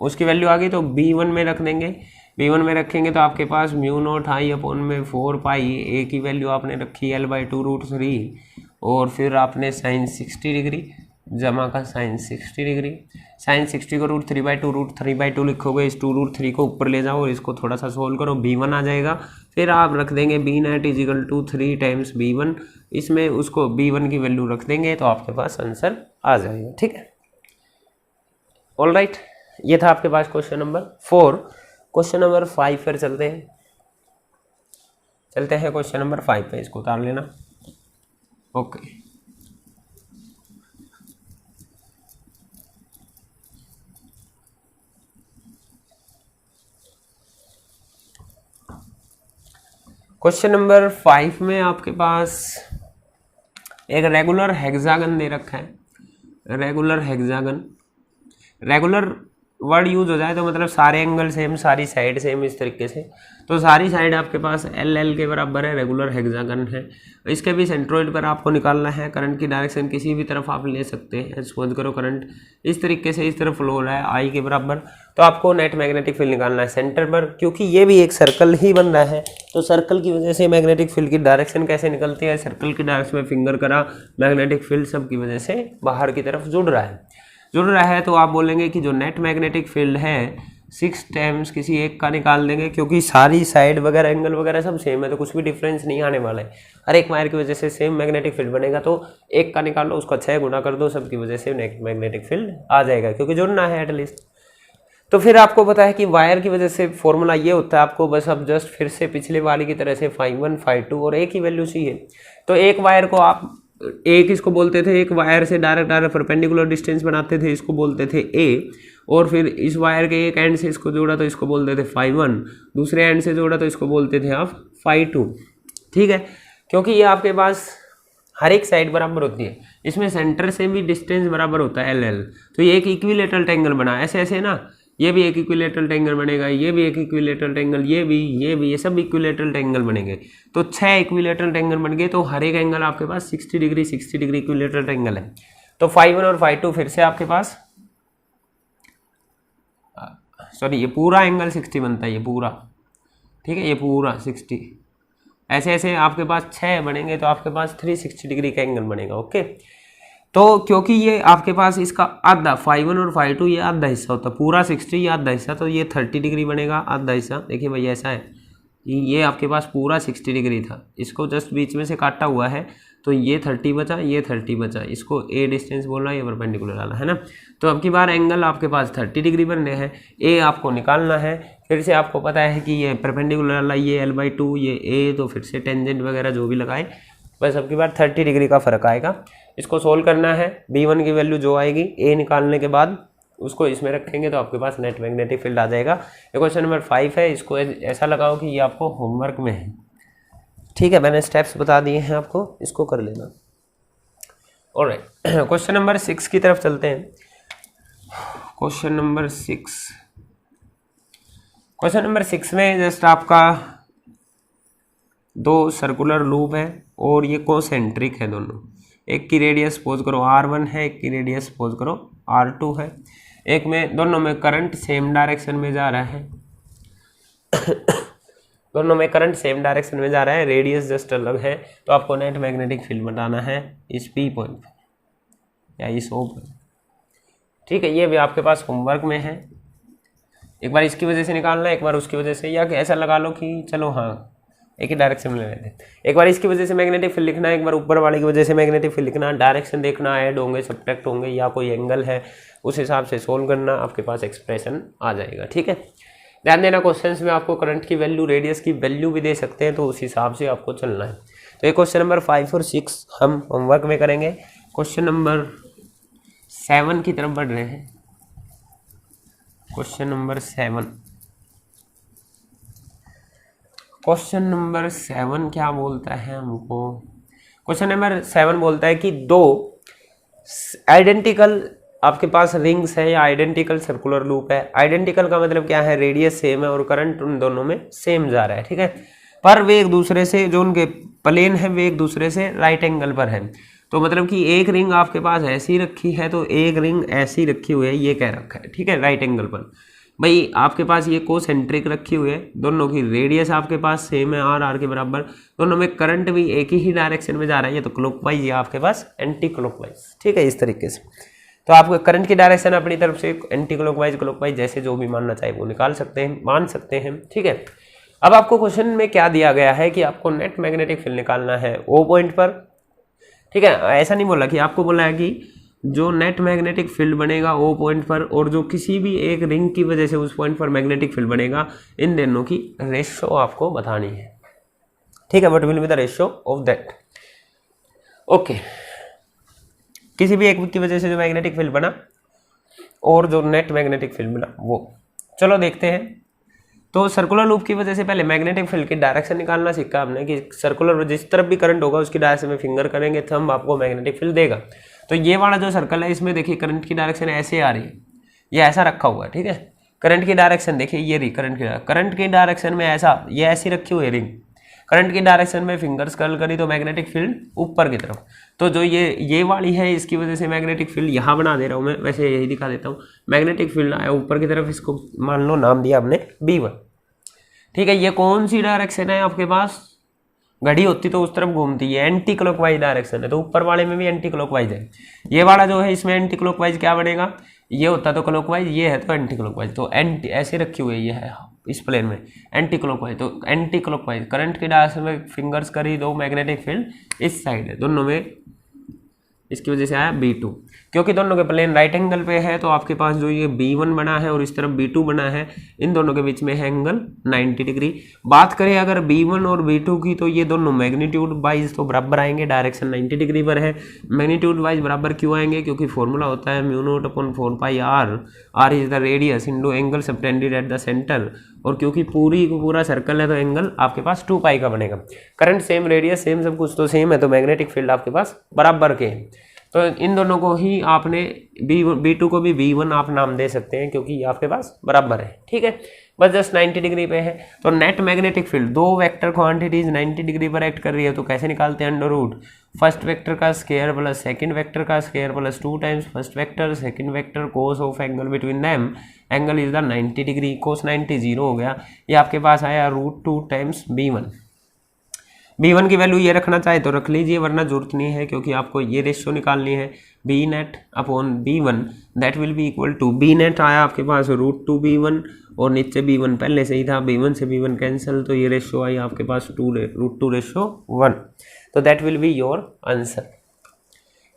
उसकी वैल्यू आ गई, तो b1 में रख देंगे, b1 में रखेंगे तो आपके पास μ0 आई अपॉन में 4 पाई, ए की वैल्यू आपने रखी l/2 √3, और फिर आपने साइन 60 डिग्री जमा का साइन 60 डिग्री, साइन 60 को √3/2 लिखोगे, इस 2√3 को ऊपर ले जाओ और इसको थोड़ा सा सोल्व करो, b1 आ जाएगा, फिर आप रख देंगे b net is equal to 3 times b1, इसमें उसको b1 की वैल्यू रख देंगे तो आपके पास आंसर आ जाएगा। ठीक है, ऑल राइट, ये था आपके पास क्वेश्चन नंबर 4। क्वेश्चन नंबर 5 पर चलते हैं क्वेश्चन नंबर 5 पे, इसको उतार लेना। ओके, क्वेश्चन नंबर 5 में आपके पास एक रेगुलर हेक्सागन दे रखा है। Regular hexagon, regular word use हो जाए तो मतलब सारे एंगल सेम, सारी साइड सेम, इस तरीके से, तो सारी साइड आपके पास LL के बराबर है, रेगुलर हेक्सागन है। इसके भी सेंट्रोइड पर आपको निकालना है, करंट की डायरेक्शन किसी भी तरफ आप ले सकते हैं, सपोज करो करंट इस तरीके से इस तरफ फ्लो हो रहा है I के बराबर, तो आपको नेट मैग्नेटिक फील्ड निकालना है सेंटर पर, क्योंकि ये भी एक सर्कल ही बन रहा है, तो सर्कल की वजह से मैग्नेटिक फील्ड की डायरेक्शन कैसे निकलती है, सर्कल की डायरेक्शन में फिंगर करा, मैग्नेटिक फील्ड सब की वजह से बाहर की तरफ जुड़ रहा है, तो आप बोलेंगे कि जो नेट मैग्नेटिक फील्ड है 6 टाइम्स किसी एक का निकाल देंगे, क्योंकि सारी साइड वगैरह एंगल वगैरह सब सेम है, तो कुछ भी डिफरेंस नहीं आने वाला है, हर एक वायर की वजह से सेम मैग्नेटिक फील्ड बनेगा, तो एक का निकाल लो, उसको 6 गुना कर दो, सबकी वजह से नेट मैग्नेटिक फील्ड आ जाएगा, क्योंकि जुड़ना है एटलीस्ट। तो फिर आपको पता है कि वायर की वजह से फॉर्मूला ये होता है, आपको बस अब जस्ट फिर से पिछले वाली की तरह से φ1 φ2 और एक ही वैल्यू चाहिए, तो एक वायर को आप एक इसको बोलते थे, एक वायर से डायरेक्ट परपेंडिकुलर डिस्टेंस बनाते थे, इसको बोलते थे ए, और फिर इस वायर के एक एंड से इसको जोड़ा तो इसको बोलते थे φ1, दूसरे एंड से जोड़ा तो इसको बोलते थे आप φ2। ठीक है, क्योंकि ये आपके पास हर एक साइड बराबर होती है, इसमें सेंटर से भी डिस्टेंस बराबर होता है LL, तो ये एक इक्विलेटरल ट्रायंगल बना, ऐसे ना, ये भी एक इक्विलेटरल ट्रायंगल बनेगा, ये भी एक इक्विलेटरल ट्रायंगल, ये भी, ये सब इक्विलेटरल ट्रायंगल बनेंगे, तो 6 इक्विलेटरल ट्रायंगल बन गए, तो हर एक एंगल आपके पास 60 डिग्री इक्विलेटरल ट्रायंगल है, तो φ1 और φ2 फिर से आपके पास, सॉरी ये पूरा एंगल 60 बनता है, ये पूरा, ठीक है, ये पूरा 60, ऐसे आपके पास 6 बनेंगे, तो आपके पास 360 डिग्री का एंगल बनेगा। ओके, तो क्योंकि ये आपके पास इसका आधा φ1 और φ2 ये आधा हिस्सा होता है, पूरा 60 ये आधा हिस्सा, तो ये 30 डिग्री बनेगा आधा हिस्सा। देखिए भाई ऐसा है कि ये आपके पास पूरा 60 डिग्री था, इसको जस्ट बीच में से काटा हुआ है, तो ये 30 बचा, ये 30 बचा, इसको ए डिस्टेंस बोलना है, ये परपेंडिकुलर वाला है ना, तो अब की बार एंगल आपके पास 30 डिग्री बनने हैं, ए आपको निकालना है, फिर से आपको पता है कि ये परपेंडिकुलर वाला ये l/2 ये ए, तो फिर से टेंजेंट वगैरह जो भी लगाए, बस अब की बार 30 डिग्री का फर्क आएगा, इसको सोल्व करना है, b1 की वैल्यू जो आएगी a निकालने के बाद उसको इसमें रखेंगे तो आपके पास नेट मैग्नेटिक फील्ड आ जाएगा। ये क्वेश्चन नंबर 5 है, इसको ऐसा लगाओ कि ये आपको होमवर्क में है। ठीक है, मैंने स्टेप्स बता दिए हैं आपको, इसको कर लेना। ऑलराइट, क्वेश्चन नंबर 6 की तरफ चलते हैं। क्वेश्चन नंबर 6 में जस्ट आपका 2 सर्कुलर लूप है और ये कोसेंट्रिक है दोनों, एक की रेडियस सपोज करो R1 है, एक की रेडियस सपोज करो R2 है, एक में दोनों में करंट सेम डायरेक्शन में जा रहा है दोनों में करंट सेम डायरेक्शन में जा रहा है, रेडियस जस्ट अलग है, तो आपको नेट मैग्नेटिक फील्ड बताना है इस P पॉइंट पर या इस O पर। ठीक है, ये भी आपके पास होमवर्क में है, एक बार इसकी वजह से निकालना है, एक बार उसकी वजह से, या ऐसा लगा लो कि चलो हाँ एक ही डायरेक्शन में ले लेते हैं, एक बार इसकी वजह से मैग्नेटिक फील्ड लिखना है, एक बार ऊपर वाले की वजह से मैग्नेटिक फील्ड लिखना, डायरेक्शन देखना, ऐड होंगे सब्ट्रैक्ट होंगे या कोई एंगल है उस हिसाब से सोल्व करना, आपके पास एक्सप्रेशन आ जाएगा। ठीक है, ध्यान देना क्वेश्चंस में आपको करंट की वैल्यू, रेडियस की वैल्यू भी दे सकते हैं, तो उस हिसाब से आपको चलना है। तो ये क्वेश्चन नंबर 5 और 6 हम होमवर्क में करेंगे। क्वेश्चन नंबर 7 की तरफ बढ़ रहे हैं। Question number 7। क्वेश्चन नंबर 7 क्या बोलता है हमको? क्वेश्चन नंबर 7 बोलता है कि दो आइडेंटिकल आपके पास रिंग्स है या आइडेंटिकल सर्कुलर लूप है। आइडेंटिकल का मतलब क्या है? रेडियस सेम है और करंट उन दोनों में सेम जा रहा है, ठीक है। पर वे एक दूसरे से, जो उनके प्लेन है वे एक दूसरे से राइट एंगल पर है। तो मतलब कि एक रिंग आपके पास ऐसी रखी है तो एक रिंग ऐसी रखी हुई है, ये कह रखा है, ठीक है, राइट एंगल पर। भाई आपके पास ये कोसेंट्रिक रखी हुई है, दोनों की रेडियस आपके पास सेम है आर के बराबर, दोनों में करंट भी एक ही डायरेक्शन में जा रहा है, ये तो क्लॉकवाइज या आपके पास एंटी क्लॉकवाइज, ठीक है, इस तरीके से। तो आपको करंट की डायरेक्शन अपनी तरफ से एंटी क्लॉकवाइज, क्लॉकवाइज जैसे जो भी मानना चाहे वो निकाल सकते हैं, मान सकते हैं, ठीक है। अब आपको क्वेश्चन में क्या दिया गया है कि आपको नेट मैग्नेटिक फील्ड निकालना है ओ पॉइंट पर, ठीक है। ऐसा नहीं बोला कि आपको बोला है कि जो नेट मैग्नेटिक फील्ड बनेगा ओ पॉइंट पर और जो किसी भी एक रिंग की वजह से उस पॉइंट पर मैग्नेटिक फील्ड बनेगा, इन दोनों की रेशियो आपको बतानी है, ठीक है। What will be the ratio of that? Okay, किसी भी एक की वजह से जो मैग्नेटिक फील्ड बना और जो नेट मैग्नेटिक फील्ड बना वो, चलो देखते हैं। तो सर्कुलर लूप की वजह से पहले मैग्नेटिक फील्ड की डायरेक्शन निकालना सीखा हमने कि सर्कुलर जिस तरफ भी करंट होगा उसकी डायरेक्शन में फिंगर करेंगे तो हम आपको मैग्नेटिक फील्ड देगा। तो ये वाला जो सर्कल है इसमें देखिए करंट की डायरेक्शन ऐसे आ रही है, ये ऐसा रखा हुआ है, ठीक है। करंट की डायरेक्शन देखिए ये रही, करंट की डायरेक्शन में ऐसा ये ऐसी रखी हुई है रिंग, करंट की डायरेक्शन में फिंगर्स कर्ल करी तो मैग्नेटिक फील्ड ऊपर की तरफ। तो जो ये वाली है इसकी वजह से मैग्नेटिक फील्ड यहाँ बना दे रहा हूँ मैं, वैसे यही दिखा देता हूँ। मैग्नेटिक फील्ड आया ऊपर की तरफ, इसको मान लो नाम दिया आपने B1, ठीक है। ये कौन सी डायरेक्शन है आपके पास? घड़ी होती तो उस तरफ घूमती है, एंटी क्लॉकवाइज डायरेक्शन है, तो ऊपर वाले में भी एंटी क्लॉकवाइज है। ये वाला जो है इसमें एंटी क्लॉकवाइज क्या बनेगा? ये होता तो क्लॉकवाइज, ये है तो एंटी क्लॉकवाइज, तो एंटी ऐसे रखी हुई है, ये है इस प्लेन में एंटी क्लॉकवाइज, तो एंटी क्लॉकवाइज करंट की डायरेक्शन में फिंगर्स करी दो, मैग्नेटिक फील्ड इस साइड है, दोनों में इसकी वजह से आया B2। क्योंकि दोनों के प्लेन राइट एंगल पे है तो आपके पास जो ये B1 बना है और इस तरफ B2 बना है, इन दोनों के बीच में है एंगल 90 डिग्री। बात करें अगर B1 और B2 की तो ये दोनों मैग्नीट्यूड वाइज तो बराबर आएंगे, डायरेक्शन 90 डिग्री पर है। मैग्नीट्यूड वाइज बराबर क्यों आएंगे? क्योंकि फॉर्मूला होता है μ0/4πr, r is the radius into angle subtended at the centre, और क्योंकि पूरा सर्कल है तो एंगल आपके पास 2π का बनेगा। करंट सेम, रेडियस सेम, सब कुछ तो सेम है, तो मैग्नेटिक फील्ड आपके पास बराबर के हैं। तो इन दोनों को ही आपने B2 को भी B1 आप नाम दे सकते हैं क्योंकि ये आपके पास बराबर है, ठीक है। बस जस्ट 90 डिग्री पे है। तो नेट मैग्नेटिक फील्ड दो वेक्टर क्वांटिटीज 90 डिग्री पर एक्ट कर रही है, तो कैसे निकालते हैं? अंडर रूट फर्स्ट वेक्टर का स्क्वायर प्लस सेकंड वेक्टर का square plus 2 times first vector second vector cos of angle between them, angle is the 90 degree, cos 90 0 हो गया। ये आपके पास आया √2 टाइम्स B1 की वैल्यू ये रखना चाहे तो रख लीजिए, वरना जरूरत नहीं है क्योंकि आपको ये रेशियो निकालनी है B net upon B1, that will be equal to B net आया आपके पास √2 B1 और नीचे B1 पहले से ही था, B1 से B1 कैंसिल, तो ये रेशियो आई आपके पास √2:1, तो that will be your answer.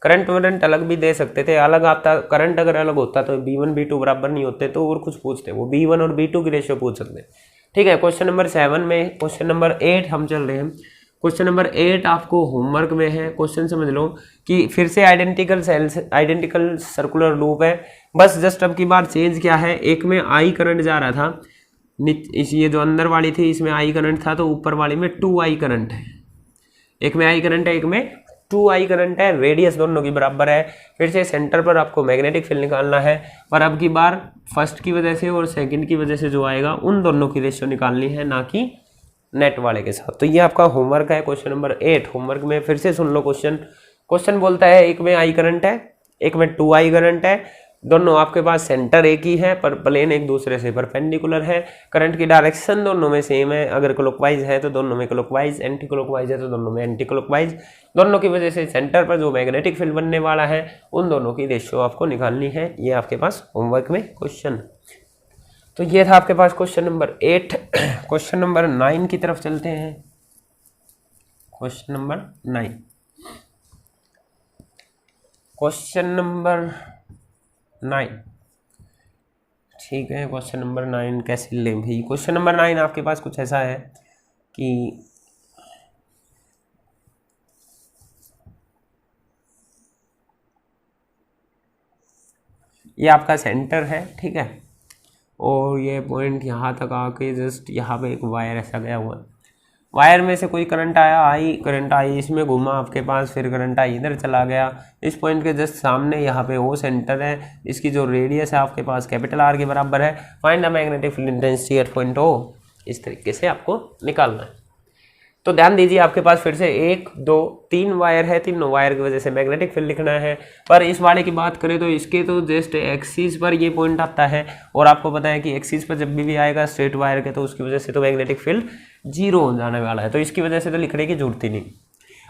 Current weren't अलग भी दे सकते थे, अलग आता करंट अगर अलग होता तो B1 B2 बराबर नहीं होते तो और कुछ पूछते, वो B1 और B2 की रेशियो पूछ सकते, ठीक है। क्वेश्चन नंबर 7 में क्वेश्चन नंबर 8 हम चल रहे हैं। क्वेश्चन नंबर 8 आपको होमवर्क में है। क्वेश्चन समझ लो कि फिर से आइडेंटिकल सर्कुलर लूप है, बस जस्ट अब की बार चेंज क्या है, एक में I करंट जा रहा था, इस ये जो अंदर वाली थी इसमें I करंट था, तो ऊपर वाली में 2I करंट है, एक में I करंट है एक में 2I करंट है, रेडियस दोनों की बराबर है। फिर से सेंटर पर आपको मैग्नेटिक फील्ड निकालना है, पर अब की बार फर्स्ट की वजह से और सेकंड की वजह से जो आएगा उन दोनों की रेशियो निकालनी है, ना कि नेट वाले के साथ। तो ये आपका होमवर्क है क्वेश्चन नंबर 8। होमवर्क में फिर से सुन लो क्वेश्चन बोलता है एक में I करंट है एक में 2I करंट है, दोनों आपके पास सेंटर एक ही है पर प्लेन एक दूसरे से परपेंडिकुलर है, करंट की डायरेक्शन दोनों में सेम है, अगर क्लॉकवाइज है तो दोनों में क्लॉकवाइज, एंटी क्लॉकवाइज है तो दोनों में एंटी क्लॉकवाइज, दोनों की वजह से सेंटर पर जो मैग्नेटिक फील्ड बनने वाला है उन दोनों की रेशियो आपको निकालनी है। ये आपके पास होमवर्क में क्वेश्चन। तो ये था आपके पास क्वेश्चन नंबर 8। क्वेश्चन नंबर 9 की तरफ चलते हैं। क्वेश्चन नंबर 9, क्वेश्चन नंबर 9, ठीक है। क्वेश्चन नंबर 9 कैसे लें भाई? क्वेश्चन नंबर 9 आपके पास कुछ ऐसा है कि ये आपका सेंटर है, ठीक है, और ये पॉइंट यहाँ तक आके जस्ट यहाँ पे एक वायर ऐसा गया हुआ है, वायर में से कोई करंट आया, करंट आई इसमें घूमा आपके पास, फिर करंट आई इधर चला गया, इस पॉइंट के जस्ट सामने यहाँ पे वो सेंटर है, इसकी जो रेडियस है आपके पास कैपिटल आर के बराबर है। Find the magnetic field intensity at point O, इस तरीके से आपको निकालना है। तो ध्यान दीजिए आपके पास फिर से 1 2 3 वायर है, तीनों वायर की वजह से मैग्नेटिक फील्ड लिखना है। पर इस वाले की बात करें तो इसके तो जस्ट एक्सिस पर ये पॉइंट आता है, और आपको पता है कि एक्सिस पर जब भी आएगा स्ट्रेट वायर के तो उसकी वजह से तो मैग्नेटिक फील्ड 0 हो जाने वाला है, तो इसकी वजह से तो लिखने की जरूरत ही नहीं।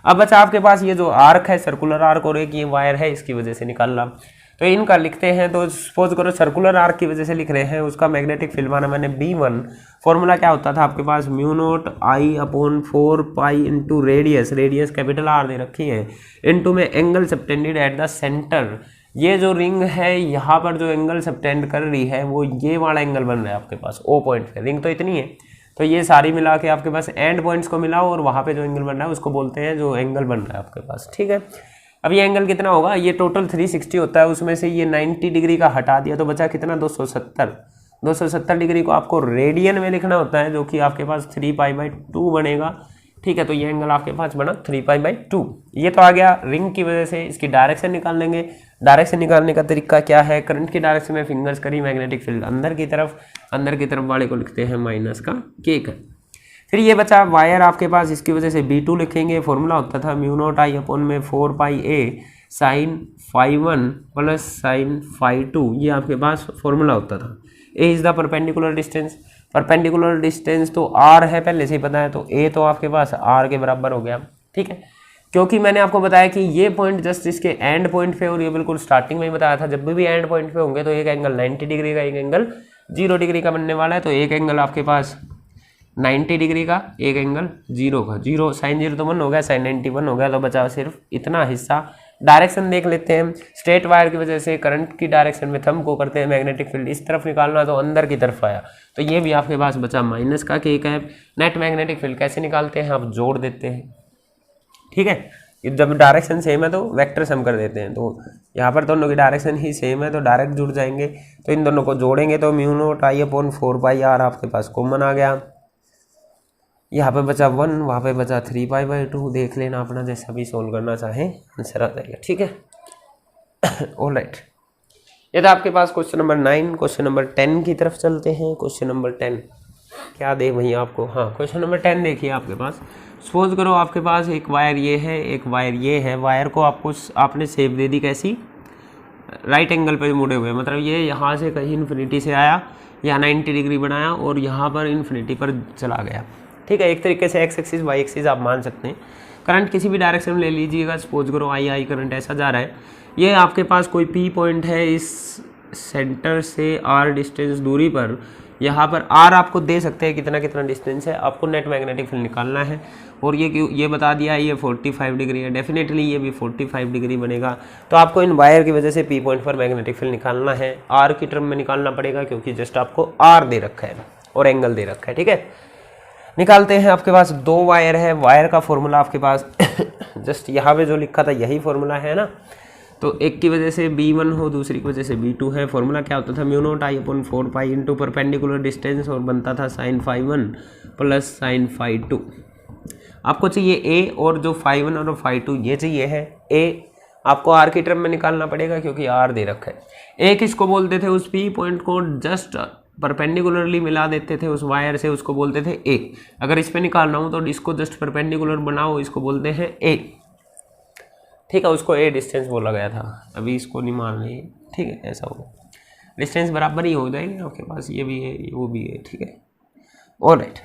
अब बचा आपके पास ये जो आर्क है, सर्कुलर आर्क, और एक ये वायर है, इसकी वजह से निकालना। तो इनका लिखते हैं, तो सपोज करो सर्कुलर आर्क की वजह से लिख रहे हैं, उसका मैग्नेटिक फील्ड माना मैंने B1। फॉर्मूला क्या होता था आपके पास, μ0I/4 into radius, radius capital R दे रखी है, इंटू में angle subtended at the centre. ये जो रिंग है यहाँ पर जो एंगल सबटेंड कर रही है वो ये वाला एंगल बन रहा है आपके पास O पॉइंट पे, रिंग तो इतनी है, तो ये सारी मिला के आपके पास एंड पॉइंट्स को मिलाओ और वहाँ पे जो एंगल बन रहा है उसको बोलते हैं जो एंगल बन रहा है आपके पास, ठीक है। अब ये एंगल कितना होगा, ये टोटल 360 होता है, उसमें से ये 90 डिग्री का हटा दिया तो बचा कितना 270 डिग्री को आपको रेडियन में लिखना होता है, जो कि आपके पास 3π/2 बनेगा, ठीक है। तो ये एंगल आपके पास बना 3π/2। ये तो आ गया रिंग की वजह से। इसकी डायरेक्शन निकाल लेंगे। डायरेक्शन निकालने का तरीका क्या है, करंट की डायरेक्शन में फिंगर्स करी, मैग्नेटिक फील्ड अंदर की तरफ वाले को लिखते हैं माइनस का K का। फिर ये बचा वायर आपके पास, इसकी वजह से B2 लिखेंगे। फॉर्मूला होता था μ0I/4πA sin φ1 प्लस sin φ2, ये आपके पास फॉर्मूला होता था। A is the perpendicular distance, perpendicular distance तो R है पहले से ही पता है, तो A तो आपके पास R के बराबर हो गया, ठीक है। क्योंकि मैंने आपको बताया कि ये पॉइंट जस्ट इसके एंड पॉइंट पे, और ये बिल्कुल स्टार्टिंग में ही बताया था जब भी एंड पॉइंट पे होंगे तो एक एंगल 90 डिग्री का, एक एंगल 0 डिग्री का बनने वाला है। तो एक एंगल आपके पास 90 डिग्री का, एक एंगल 0 का, 0 sin 0 तो 1 हो गया, sin 90 1 हो गया, तो बचा सिर्फ इतना हिस्सा। डायरेक्शन देख लेते हैं, स्ट्रेट वायर की वजह से करंट की डायरेक्शन में थंब को करते हैं, मैग्नेटिक फील्ड इस तरफ निकालना तो अंदर की तरफ आया, तो ये भी आपके पास बचा माइनस का K cap. Net magnetic field कैसे निकालते हैं, आप जोड़ देते हैं, ठीक है। जब डायरेक्शन सेम है तो वेक्टर सम कर देते हैं, तो यहाँ पर दोनों की डायरेक्शन ही सेम है तो डायरेक्ट जुड़ जाएंगे। तो इन दोनों को जोड़ेंगे तो μ0I/4πR आपके पास कॉमन आ गया। यहाँ पे बचा 1, वहाँ पे बचा 3π/2। देख लेना अपना, जैसा भी सोल्व करना चाहें आंसर आ जाएगा, ठीक है। ऑलराइट, ये था आपके पास क्वेश्चन नंबर 9। क्वेश्चन नंबर 10 की तरफ चलते हैं। क्वेश्चन नंबर 10 क्या दे भैया आपको, हाँ क्वेश्चन नंबर 10 देखिए आपके पास। सपोज करो आपके पास एक वायर ये है, एक वायर ये है, वायर को आपने शेप दे दी कैसी, राइट एंगल पे मुड़े हुए, मतलब ये यहाँ से कहीं इन्फिनिटी से आया, यहाँ 90 डिग्री बनाया और यहाँ पर इन्फिनिटी पर चला गया, ठीक है। एक तरीके से एक्स एक्सिस वाई एक्सिस आप मान सकते हैं। करंट किसी भी डायरेक्शन में ले लीजिएगा, सपोज करो आई करंट ऐसा जा रहा है, ये आपके पास कोई P पॉइंट है, इस सेंटर से R डिस्टेंस दूरी पर, यहाँ पर R आपको दे सकते हैं कितना कितना डिस्टेंस है, आपको नेट मैग्नेटिक फील्ड निकालना है। और ये बता दिया ये 45 डिग्री है, डेफिनेटली ये भी 45 डिग्री बनेगा। तो आपको इन वायर की वजह से P पॉइंट पर मैग्नेटिक फील्ड निकालना है, R की टर्म में निकालना पड़ेगा क्योंकि जस्ट आपको R दे रखा है और एंगल दे रखा है, ठीक है। निकालते हैं। आपके पास 2 वायर है, वायर का फॉर्मूला आपके पास जस्ट यहाँ पे जो लिखा था यही फॉर्मूला है ना, तो एक की वजह से B1 हो, दूसरी की वजह से B2 है। फॉर्मूला क्या होता था μ0I/4π इंटू परपेंडिकुलर डिस्टेंस, और बनता था sin φ1 प्लस sin φ2। आपको चाहिए A, और जो φ1 और φ2 ये चाहिए है A, आपको R की टर्म में निकालना पड़ेगा क्योंकि R दे रखा है। A किसको बोलते थे, उस P पॉइंट को जस्ट परपेंडिकुलरली मिला देते थे उस वायर से, उसको बोलते थे A। अगर इस पे निकालना हो तो इसको जस्ट परपेंडिकुलर बनाओ, इसको बोलते हैं A, ठीक है। उसको A डिस्टेंस बोला गया था, अभी इसको नहीं मान रहे, ठीक है। ऐसा होगा, डिस्टेंस बराबर ही हो जाएंगे आपके पास, ये भी है वो भी है, ठीक है। ऑलराइट,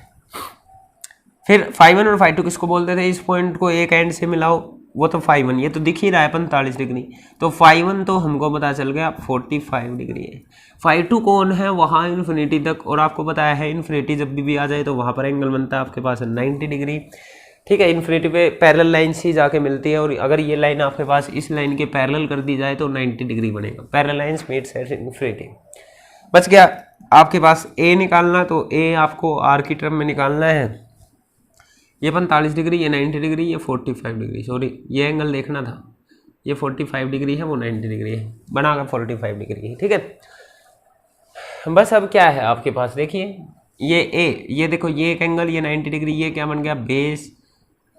फिर φ1 और φ2 किसको बोलते थे, इस पॉइंट को एक एंड से मिलाओ, वो तो φ1 ये तो दिख ही रहा है 45 डिग्री, तो φ1 तो हमको पता चल गया 45 डिग्री है। φ2 कौन है, वहाँ इन्फिनिटी तक, और आपको बताया है इन्फिनिटी जब भी आ जाए तो वहाँ पर एंगल बनता है आपके पास 90 डिग्री, ठीक है। इन्फिनिटी पे पैरेलल लाइन ही जाके मिलती है, और अगर ये लाइन आपके पास इस लाइन के पैरेलल कर दी जाए तो 90 डिग्री बनेगा। Parallel lines meets at infinity. बच गया आपके पास A निकालना, तो A आपको R की टर्म में निकालना है। ये 45 डिग्री, ये 90 डिग्री, ये 45 डिग्री, सॉरी ये एंगल देखना था, ये 45 डिग्री है, वो 90 डिग्री है, बनाकर 45 डिग्री है, ठीक है। बस अब क्या है आपके पास, देखिए ये ए, ये देखो ये एक एंगल, ये 90 डिग्री, ये क्या बन गया बेस,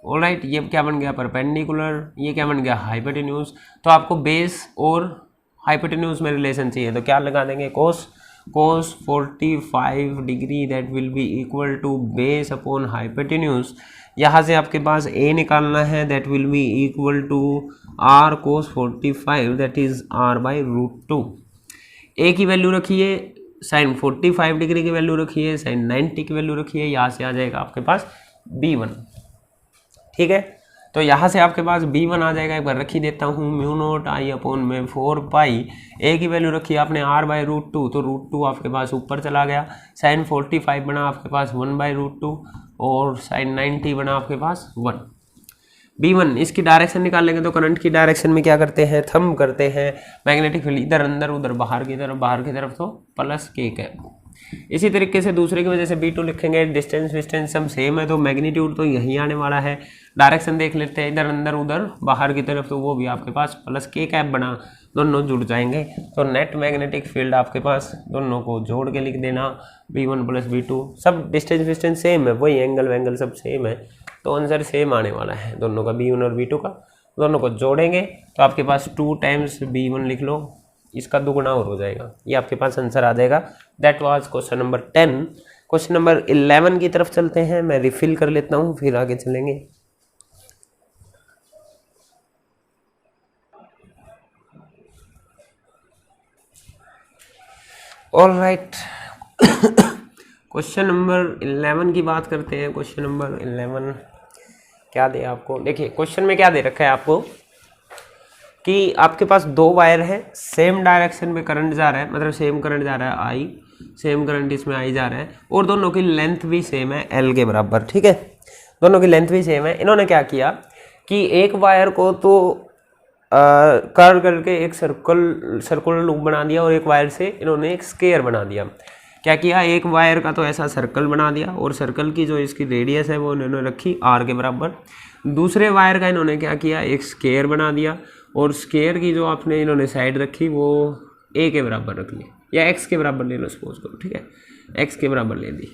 ऑलराइट, ये क्या बन गया परपेंडिकुलर, ये क्या बन गया हाइपोटेन्यूज। तो आपको बेस और हाइपोटेन्यूज में रिलेशन चाहिए, तो क्या लगा देंगे cos 45 degree that will be equal to base upon hypotenuse. यहाँ से आपके पास ए निकालना है, that will be equal to R cos 45 that is R by √2। A की वैल्यू रखिए, साइन 45 डिग्री की वैल्यू रखिए, साइन 90 की वैल्यू रखिए, यहाँ से आ जाएगा आपके पास b1। ठीक है, तो यहाँ से आपके पास b1 आ जाएगा, एक बार रख ही देता हूँ, μ0I/4π। ए की वैल्यू रखी आपने r/√2, तो √2 आपके पास ऊपर चला गया, साइन 45 बना आपके पास 1/√2 और साइन 90 बना आपके पास 1। b1 इसकी डायरेक्शन निकाल लेंगे, तो करंट की डायरेक्शन में क्या करते हैं, थंब करते हैं, मैग्नेटिक फील्ड इधर अंदर उधर बाहर की तरफ तो प्लस k कैप। इसी तरीके से दूसरे की वजह से b2 लिखेंगे, डिस्टेंस विस्टेंस सब सेम है, तो मैग्नीट्यूड तो यही आने वाला है। डायरेक्शन देख लेते हैं, इधर अंदर उधर बाहर की तरफ, तो वो भी आपके पास प्लस k कैप बना, दोनों जुड़ जाएंगे। तो नेट मैग्नेटिक फील्ड आपके पास, दोनों को जोड़ के लिख देना, b1 प्लस b2, सब डिस्टेंस विस्टेंस सेम है, वही एंगल वैंगल सब सेम है, तो आंसर सेम आने वाला है दोनों का, b1 और b2 का। दोनों को जोड़ेंगे तो आपके पास 2 टाइम्स b1 लिख लो, इसका दुगुना और हो जाएगा, ये आपके पास आंसर आ जाएगा। That was question number 10। Question number 11 की तरफ चलते हैं, मैं रिफिल कर लेता हूँ फिर आगे चलेंगे। ऑलराइट, क्वेश्चन नंबर 11 की बात करते हैं। क्वेश्चन नंबर 11 क्या दे आपको, देखिए क्वेश्चन में क्या दे रखा है आपको कि आपके पास 2 वायर है, सेम डायरेक्शन में करंट जा रहा है, मतलब सेम करंट जा रहा है आई, सेम करंट इसमें आई जा रहा है, और दोनों की लेंथ भी सेम है एल के बराबर। ठीक है, दोनों की लेंथ भी सेम है। इन्होंने क्या किया कि एक वायर को तो कर्ल करके एक सर्कुलर लूप बना दिया, और एक वायर से इन्होंने एक स्क्वायर बना दिया। क्या किया, एक वायर का तो ऐसा सर्कल बना दिया, और सर्कल की जो इसकी रेडियस है वो इन्होंने रखी r के बराबर। दूसरे वायर का इन्होंने क्या किया, एक स्क्वायर बना दिया, और स्क्वायर की जो आपने इन्होंने साइड रखी वो a के बराबर रख ली, या x के बराबर ले लो सपोज करो। ठीक है, x के बराबर ले दी।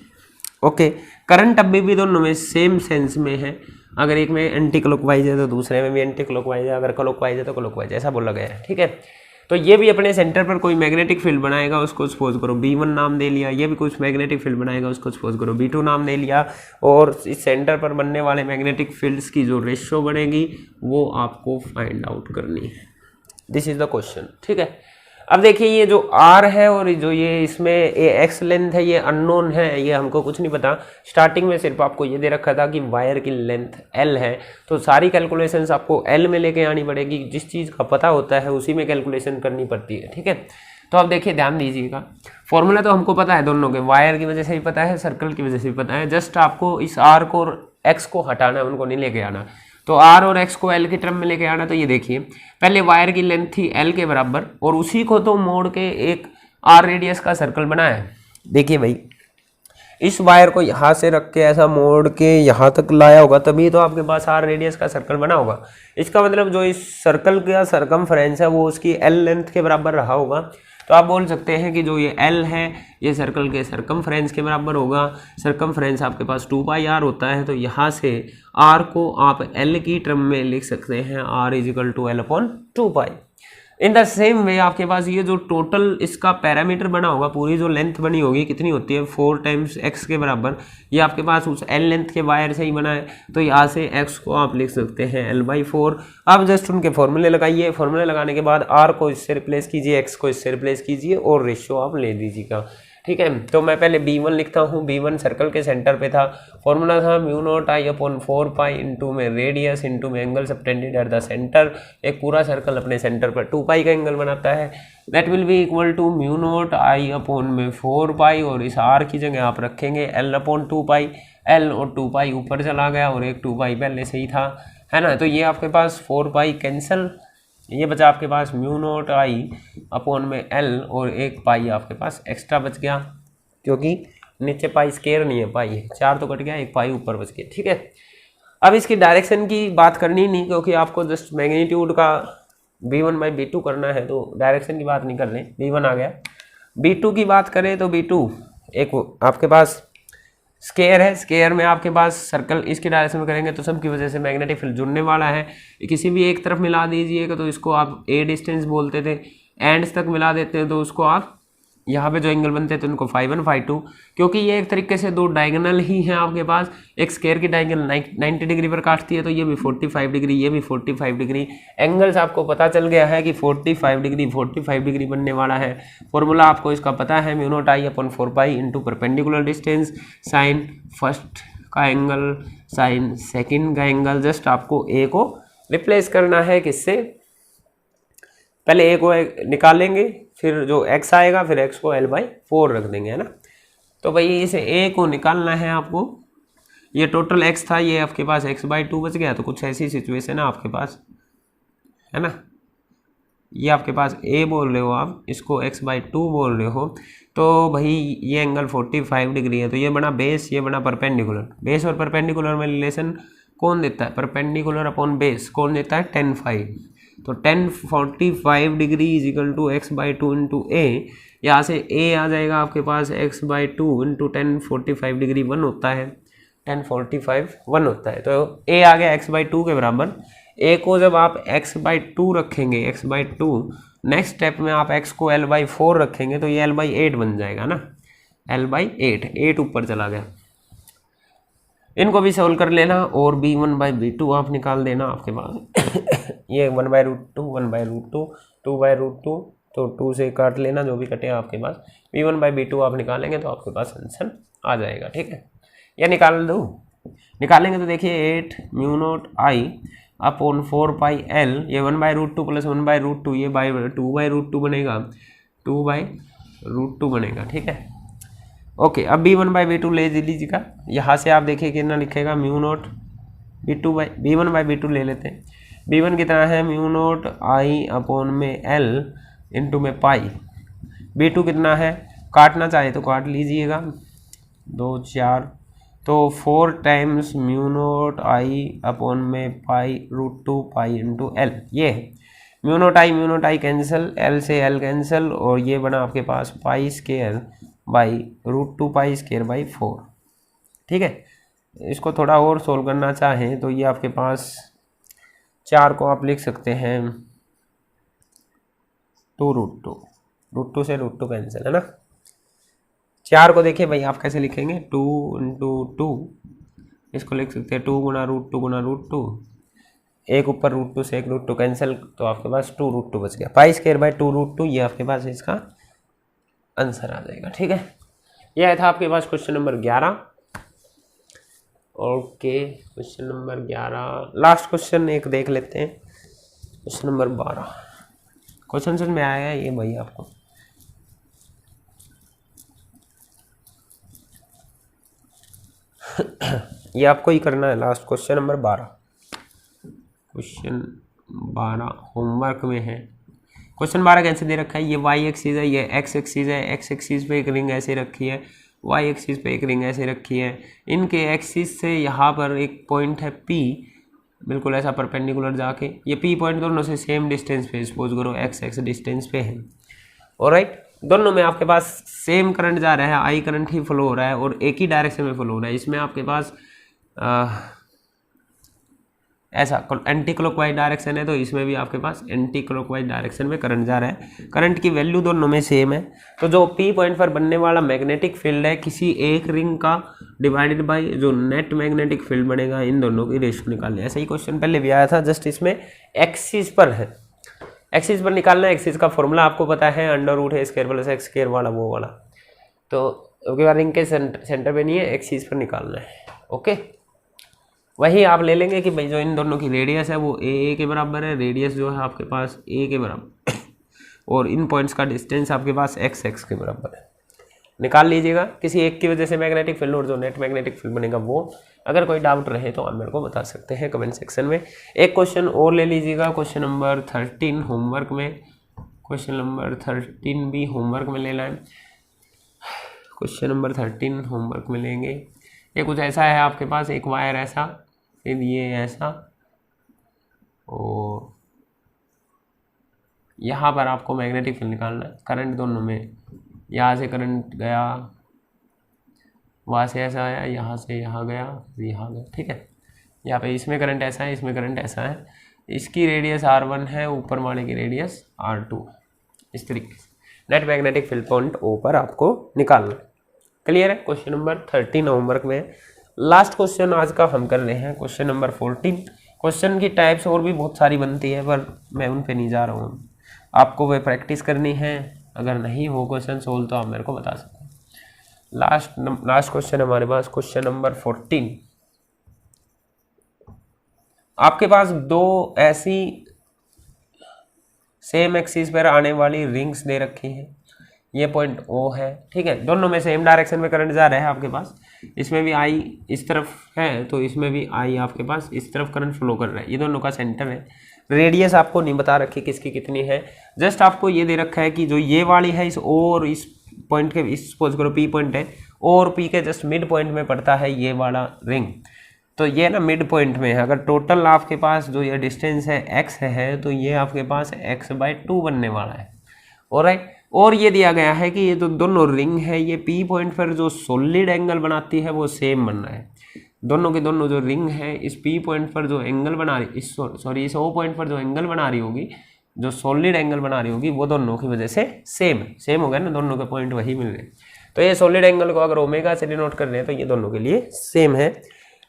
ओके, करंट अभी भी दोनों में सेम सेंस में है, अगर एक में एंटी क्लॉकवाइज है तो दूसरे में भी एंटी क्लॉकवाइज है, अगर क्लॉकवाइज है तो क्लॉकवाइज, ऐसा बोला गया है। ठीक है, तो ये भी अपने सेंटर पर कोई मैग्नेटिक फील्ड बनाएगा, उसको सपोज करो b1 नाम दे लिया, ये भी कुछ मैग्नेटिक फील्ड बनाएगा, उसको सपोज करो b2 नाम दे लिया, और इस सेंटर पर बनने वाले मैग्नेटिक फील्ड्स की जो रेशियो बनेगी वो आपको फाइंड आउट करनी है। This is the question. ठीक है, अब देखिए ये जो r है और जो ये इसमें ये x लेंथ है, ये अननोन है, ये हमको कुछ नहीं पता। स्टार्टिंग में सिर्फ आपको ये दे रखा था कि वायर की लेंथ l है, तो सारी कैलकुलेशंस आपको l में लेके आनी पड़ेगी। जिस चीज़ का पता होता है उसी में कैलकुलेशन करनी पड़ती है। ठीक है, तो अब देखिए ध्यान दीजिएगा, फॉर्मूला तो हमको पता है दोनों के, वायर की वजह से भी पता है, सर्कल की वजह से भी पता है, जस्ट आपको इस r को और x को हटाना है, उनको नहीं लेके आना। तो r और x को l की टर्म में लेके आना, तो ये देखिए पहले वायर की लेंथ थी l के बराबर, और उसी को तो मोड़ के एक r रेडियस का सर्कल बनाया है। देखिए भाई, इस वायर को यहाँ से रख के ऐसा मोड़ के यहाँ तक लाया होगा, तभी तो आपके पास r रेडियस का सर्कल बना होगा। इसका मतलब जो इस सर्कल का सरकमफ्रेंस है वो उसकी l लेंथ के बराबर रहा होगा। तो आप बोल सकते हैं कि जो ये l है ये सर्कल के सरकमफ्रेंस के बराबर होगा। सरकमफ्रेंस आपके पास 2πr होता है, तो यहाँ से r को आप l की टर्म में लिख सकते हैं, r = l/2π। In the same way आपके पास ये जो टोटल इसका पैरामीटर बना होगा, पूरी जो लेंथ बनी होगी कितनी होती है 4 टाइम्स x के बराबर, ये आपके पास उस l लेंथ के वायर से ही बना है, तो यहाँ से x को आप लिख सकते हैं l/4। आप जस्ट उनके फॉर्मूले लगाइए, फॉर्मूले लगाने के बाद r को इससे रिप्लेस कीजिए, x को इससे रिप्लेस कीजिए, और रेशियो आप ले दीजिएगा। ठीक है, तो मैं पहले b1 लिखता हूँ, b1 सर्कल के सेंटर पे था, फॉर्मूला था μ0I/4π इंटू में रेडियस इंटू में angle subtended at the centre. एक पूरा सर्कल अपने सेंटर पर 2π का एंगल बनाता है, that will be equal to μ0I/4π, और इस r की जगह आप रखेंगे l/2π। l और 2π ऊपर चला गया, और एक 2π पहले से ही था, है ना। तो ये आपके पास 4π कैंसिल, ये बचा आपके पास μ0I/l, और एक पाई आपके पास एक्स्ट्रा बच गया, क्योंकि नीचे पाई स्केयर नहीं है, पाई है, 4 तो कट गया, एक पाई ऊपर बच गया। ठीक है, अब इसकी डायरेक्शन की बात करनी नहीं, क्योंकि आपको जस्ट मैग्नीट्यूड का b1/b2 करना है, तो डायरेक्शन की बात नहीं कर रहे। b1 आ गया, B2 की बात करें तो B2 एक आपके पास स्केयर है, स्केयर में आपके पास सर्कल इसकी डायरेक्शन में करेंगे तो सब की वजह से मैग्नेटिक फील्ड जुड़ने वाला है। किसी भी एक तरफ मिला दीजिएगा तो इसको आप ए डिस्टेंस बोलते थे, एंड्स तक मिला देते हैं तो उसको आप यहाँ पे जो एंगल बनते थे उनको φ1 φ2, क्योंकि ये एक तरीके से दो डायगोनल ही हैं आपके पास। एक स्केयर की डायगोनल 90 डिग्री पर काटती है तो ये भी 45 डिग्री, ये भी 45 डिग्री। एंगल्स आपको पता चल गया है कि 45 डिग्री 45 डिग्री बनने वाला है। फॉर्मूला आपको इसका पता है, mu naught I upon 4 into perpendicular distance sine first का एंगल साइन सेकेंड का एंगल। जस्ट आपको ए को रिप्लेस करना है किससे, पहले ए को निकालेंगे, फिर जो x आएगा फिर x को l/4 रख देंगे, है ना। तो भाई इसे a को निकालना है आपको। ये टोटल x था, ये आपके पास x/2 बच गया। तो कुछ ऐसी सिचुएशन है आपके पास, है ना। ये आपके पास a बोल रहे हो आप, इसको x/2 बोल रहे हो। तो भाई ये एंगल 45 डिग्री है, तो ये बना बेस, ये बना परपेंडिकुलर। बेस और परपेंडिकुलर में रिलेशन कौन देता है, परपेंडिकुलर अपॉन बेस कौन देता है, tan phi। तो tan 45 degree is equal to x/2 into A. यहाँ से a आ जाएगा आपके पास x/2 इंटू tan 45 डिग्री 1 होता है, tan 45 1 होता है। तो a आ गया x/2 के बराबर। a को जब आप x/2 रखेंगे, x/2 नेक्स्ट स्टेप में आप x को l/4 रखेंगे तो ये l/8 बन जाएगा ना, l/8, 8 ऊपर चला गया। इनको भी सोल्व कर लेना और b1/b2 आप निकाल देना आपके पास। ये 1/√2 1/√2 2/√2, तो 2 से काट लेना जो भी कटे आपके पास। b1/b2 आप निकालेंगे तो आपके पास आंसर आ जाएगा, ठीक है। या निकाल दो, निकालेंगे तो देखिए 8 mu naught I upon 4πl, ये 1/√2 प्लस 1/√2, ये 2/√2 बनेगा, 2/√2 बनेगा, ठीक है। ओके, अब b1/b2 ले लीजिएगा। यहाँ से आप देखिए कितना लिखेगा, म्यू नॉट b1/b2 ले लेते हैं। b1 कितना है, म्यू नॉट आई अपॉन में l इंटू में पाई। b2 कितना है, काटना चाहे तो काट लीजिएगा, 2 4, तो 4 times mu naught I upon में π√2 पाई इंटू l। ये है mu naught I cancel, l से l कैंसिल, और ये बना आपके पास π²/√2π²/4, ठीक है। इसको थोड़ा और सोल्व करना चाहें तो ये आपके पास 4 को आप लिख सकते हैं 2√2, √2 से √2 कैंसिल, है ना। 4 को देखिए भाई आप कैसे लिखेंगे, 2 इंटू 2, इसको लिख सकते हैं 2 गुना √2, एक ऊपर √2 से एक √2 कैंसिल, तो आपके पास 2√2 बच गया। π²/2√2, ये आपके पास इसका आंसर आ जाएगा, ठीक है। यह था आपके पास question number 11। Okay, question number 11, last question एक देख लेते हैं, क्वेश्चन नंबर 12। क्वेश्चन समझ में आया ये भाई आपको, ये आपको ही करना है last, question number 12। Question 12 homework में है। क्वेश्चन 12 कैसे दे रखा है, ये y एक्सिस है, ये x एक्सिस है, x एक्सिस पे एक रिंग ऐसे रखी है, y एक्सिस पे एक रिंग ऐसे रखी है। इनके एक्सिस से यहाँ पर एक पॉइंट है P, बिल्कुल ऐसा परपेंडिकुलर जाके, ये P पॉइंट दोनों से सेम डिस्टेंस पे, सपोज करो x डिस्टेंस पे है, ऑलराइट। दोनों में आपके पास सेम करंट जा रहा है, आई करंट ही फ्लो हो रहा है और एक ही डायरेक्शन में फ्लो हो रहा है। इसमें आपके पास ऐसा एंटी क्लॉकवाइज डायरेक्शन है, तो इसमें भी आपके पास एंटी क्लॉकवाइज डायरेक्शन में करंट जा रहा है। करंट की वैल्यू दोनों में सेम है। तो जो P पॉइंट पर बनने वाला मैग्नेटिक फील्ड है किसी एक रिंग का, डिवाइडेड बाय जो नेट मैग्नेटिक फील्ड बनेगा, इन दोनों की रेशियो निकालनी है। ऐसा ही क्वेश्चन पहले भी आया था, जस्ट इसमें एक्सिस पर है, एक्सिस पर निकालना है। एक्सिस का फॉर्मूला आपको पता है, √a² + x² वाला, वो वाला। तो रिंग के सेंटर पे नहीं है, एक्सिस पर निकालना है, ओके। वही आप ले लेंगे कि भाई जो इन दोनों की रेडियस है वो a के बराबर है, रेडियस जो है आपके पास a के बराबर और इन पॉइंट्स का डिस्टेंस आपके पास x के बराबर है। निकाल लीजिएगा। किसी एक की वजह से मैग्नेटिक फील्ड और जो नेट मैग्नेटिक फील्ड बनेगा वो। अगर कोई डाउट रहे तो आप मेरे को बता सकते हैं कमेंट सेक्शन में। एक क्वेश्चन और ले लीजिएगा, क्वेश्चन नंबर 13 होमवर्क में, क्वेश्चन नंबर 13 भी होमवर्क में लेना है। क्वेश्चन नंबर 13 होमवर्क में लेंगे। ये कुछ ऐसा है आपके पास, एक वायर ऐसा, फिर ये ऐसा, और यहाँ पर आपको मैग्नेटिक फील्ड निकालना है। करंट दोनों में यहाँ से करंट गया, वहाँ से ऐसा आया, यहाँ से यहाँ गया, यहाँ गया, ठीक है। यहाँ पे इसमें करंट ऐसा है, इसमें करंट ऐसा है, इसकी रेडियस R1 है, ऊपर वाले की रेडियस R2। इस तरीके से net magnetic field point O पर आपको निकालना है। क्लियर है। क्वेश्चन नंबर 13 होमवर्क में लास्ट क्वेश्चन आज का हम कर रहे हैं, क्वेश्चन नंबर 14। क्वेश्चन की टाइप्स और भी बहुत सारी बनती है, पर मैं उन पे नहीं जा रहा हूँ, आपको वे प्रैक्टिस करनी है। अगर नहीं हो क्वेश्चन सोल्व तो आप मेरे को बता सकते हैं। लास्ट क्वेश्चन हमारे पास क्वेश्चन नंबर 14। आपके पास दो ऐसी सेम एक्सिस पर आने वाली रिंग्स दे रखी है, ये पॉइंट O है, ठीक है। दोनों में सेम डायरेक्शन में करंट जा रहा है आपके पास, इसमें भी I इस तरफ है तो इसमें भी I आपके पास इस तरफ करंट फ्लो कर रहा है। ये दोनों का सेंटर है। रेडियस आपको नहीं बता रखी किसकी कितनी है, जस्ट आपको ये दे रखा है कि जो ये वाली है इस O और इस पॉइंट के, इस सपोज करो P पॉइंट है, O और P के जस्ट मिड पॉइंट में पड़ता है ये वाला रिंग। तो ये ना मिड पॉइंट में है। अगर टोटल आपके पास जो ये डिस्टेंस है x है, तो ये आपके पास x/2 बनने वाला है। ऑलराइट। और ये दिया गया है कि ये जो दोनों रिंग है, ये P पॉइंट पर जो सॉलिड एंगल बनाती है वो सेम बन रहा है। दोनों के दोनों जो रिंग है, इस P पॉइंट पर जो एंगल बना रही, इस O पॉइंट पर जो एंगल बना रही होगी, जो सॉलिड एंगल बना रही होगी, वो दोनों की वजह से सेम हो गया ना, दोनों के पॉइंट वही मिल रहे हैं। तो ये सॉलिड एंगल को अगर ओमेगा से डिनोट कर रहे हैं तो ये दोनों के लिए सेम है।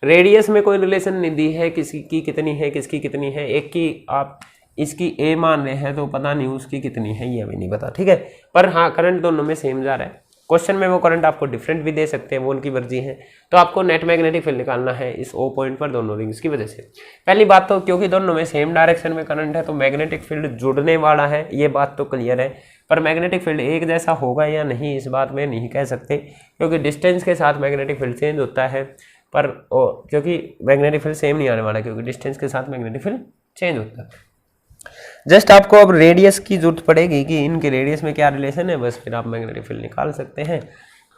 रेडियस में कोई रिलेशन नहीं दी है, किसी की कितनी है किसकी कितनी है। एक की आप इसकी A मान रहे हैं तो पता नहीं उसकी कितनी है, ये भी नहीं पता, ठीक है। पर हाँ करंट दोनों में सेम जा रहा है। क्वेश्चन में वो करंट आपको डिफरेंट भी दे सकते हैं, वो उनकी मर्जी है। तो आपको नेट मैग्नेटिक फील्ड निकालना है इस O पॉइंट पर दोनों रिंग्स की वजह से। पहली बात तो क्योंकि दोनों में सेम डायरेक्शन में करंट है तो मैग्नेटिक फील्ड जुड़ने वाला है, ये बात तो क्लियर है। पर मैग्नेटिक फील्ड एक जैसा होगा या नहीं, इस बात में नहीं कह सकते, क्योंकि डिस्टेंस के साथ मैग्नेटिक फील्ड चेंज होता है। पर क्योंकि मैग्नेटिक फील्ड सेम नहीं आने वाला, क्योंकि डिस्टेंस के साथ मैग्नेटिक फील्ड चेंज होता है। जस्ट आपको अब रेडियस की जरूरत पड़ेगी कि इनके रेडियस में क्या रिलेशन है, बस फिर आप मैग्नेटिक फील्ड निकाल सकते हैं।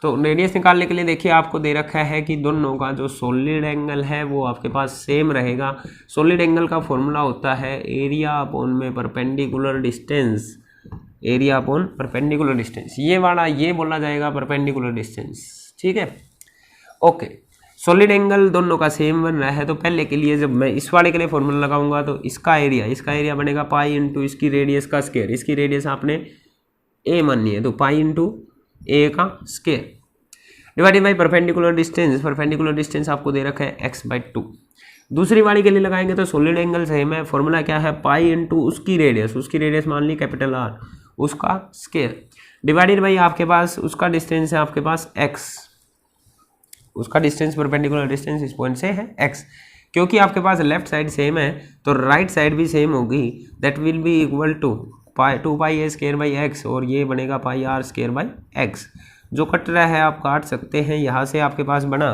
तो रेडियस निकालने के लिए देखिए आपको दे रखा है कि दोनों का जो सॉलिड एंगल है वो आपके पास सेम रहेगा। सॉलिड एंगल का फॉर्मूला होता है एरिया अपॉन में perpendicular distance, area upon perpendicular distance. ये वाला ये बोला जाएगा परपेंडिकुलर डिस्टेंस, ठीक है। ओके, सॉलिड एंगल दोनों का सेम बन रहा है। तो पहले के लिए जब मैं इस वाले के लिए फॉर्मूला लगाऊंगा तो इसका एरिया बनेगा पाई इंटू इसकी रेडियस का स्क्वायर। इसकी रेडियस आपने A माननी है तो पाई इंटू A का square divided by perpendicular distance. Perpendicular distance आपको दे रखा है x/2। दूसरी वाली के लिए लगाएंगे तो सॉलिड एंगल सेम है, फॉर्मूला क्या है पाई इंटू उसकी रेडियस मान ली कैपिटल R, उसका स्क्वायर डिवाइडेड बाई आपके पास उसका डिस्टेंस है आपके पास x, उसका डिस्टेंस परपेंडिकुलर डिस्टेंस इस पॉइंट से है x। क्योंकि आपके पास लेफ्ट साइड सेम है तो राइट साइड भी सेम होगी, that will be equal to 2πa² और ये बनेगा πr²x। जो कट रहा है आप काट सकते हैं। यहाँ से आपके पास बना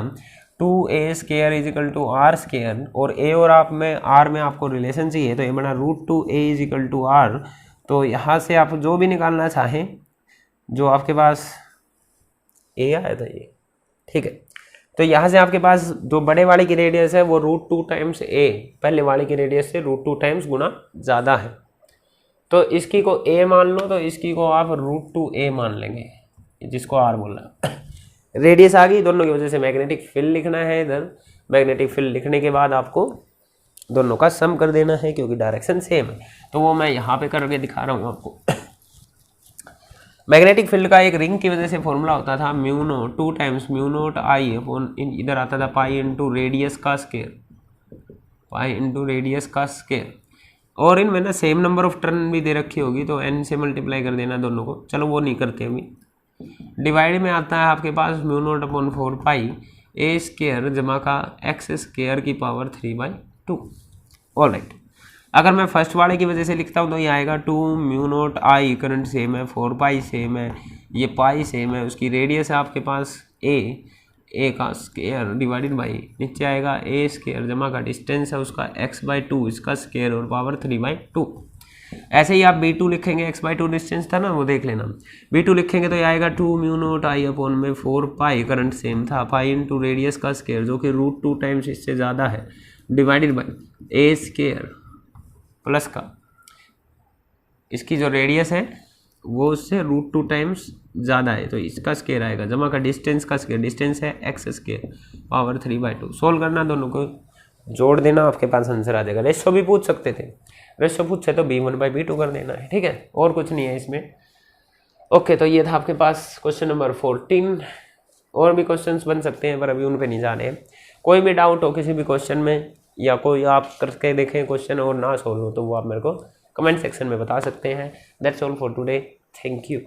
2a² r², और a और आप में r में आपको रिलेशन चाहिए तो ये बना √2a r। तो यहाँ से आप जो भी निकालना चाहें, जो आपके पास a आया था ये, ठीक है। तो यहाँ से आपके पास जो बड़े वाले की रेडियस है वो √2 टाइम्स a, पहले वाले की रेडियस से √2 टाइम्स गुना ज़्यादा है। तो इसकी को a मान लो तो इसकी को आप √2a मान लेंगे, जिसको r बोलना। रेडियस आ गई, दोनों की वजह से मैग्नेटिक फील्ड लिखना है इधर। मैग्नेटिक फील्ड लिखने के बाद आपको दोनों का सम कर देना है, क्योंकि डायरेक्शन सेम है। तो वो मैं यहाँ पे करके दिखा रहा हूँ आपको। मैग्नेटिक फील्ड का एक रिंग की वजह से फॉर्मूला होता था μ0 2 टाइम्स μ0 I अपॉन इधर आता था पाई इंटू रेडियस का स्क्वायर, और इनमें ना सेम नंबर ऑफ टर्न भी दे रखी होगी तो n से मल्टीप्लाई कर देना दोनों को। चलो वो नहीं करते अभी। डिवाइड में आता है आपके पास μ0 अपॉन 4πa² जमा का x² की पावर 3/2। ऑलराइट, अगर मैं फर्स्ट वाले की वजह से लिखता हूँ तो ये आएगा 2 μ0 I, करंट सेम है, 4π सेम है, ये पाई सेम है, उसकी रेडियस है आपके पास a का स्क्वायर डिवाइडेड बाई नीचे आएगा a² जमा का डिस्टेंस है उसका x/2, इसका स्क्वायर और पावर 3/2। ऐसे ही आप b2 लिखेंगे, x/2 डिस्टेंस था ना वो देख लेना। b2 लिखेंगे तो ये आएगा 2 μ0 I अपॉन में 4π, करंट सेम था, पाई इंटू रेडियस का स्क्वायर जो कि √2 टाइम्स इससे ज़्यादा है, डिवाइडेड बाई a² प्लस का इसकी जो रेडियस है वो उससे √2 टाइम्स ज़्यादा है तो इसका स्केयर आएगा, जमा का डिस्टेंस का स्केयर, डिस्टेंस है एक्स स्केयर पावर 3/2। सोल्व करना, दोनों को जोड़ देना, आपके पास आंसर आ जाएगा। रेशो भी पूछ सकते थे, रेशो पूछे तो b1/b2 कर देना है, ठीक है, और कुछ नहीं है इसमें। ओके, तो ये था आपके पास क्वेश्चन नंबर 14। और भी क्वेश्चंस बन सकते हैं पर अभी उन पे नहीं जा रहे हैं। कोई भी डाउट हो किसी भी क्वेश्चन में, या कोई आप करके देखें क्वेश्चन और ना सोल्व हो, तो वो आप मेरे को कमेंट सेक्शन में बता सकते हैं। That's all for today, thank you.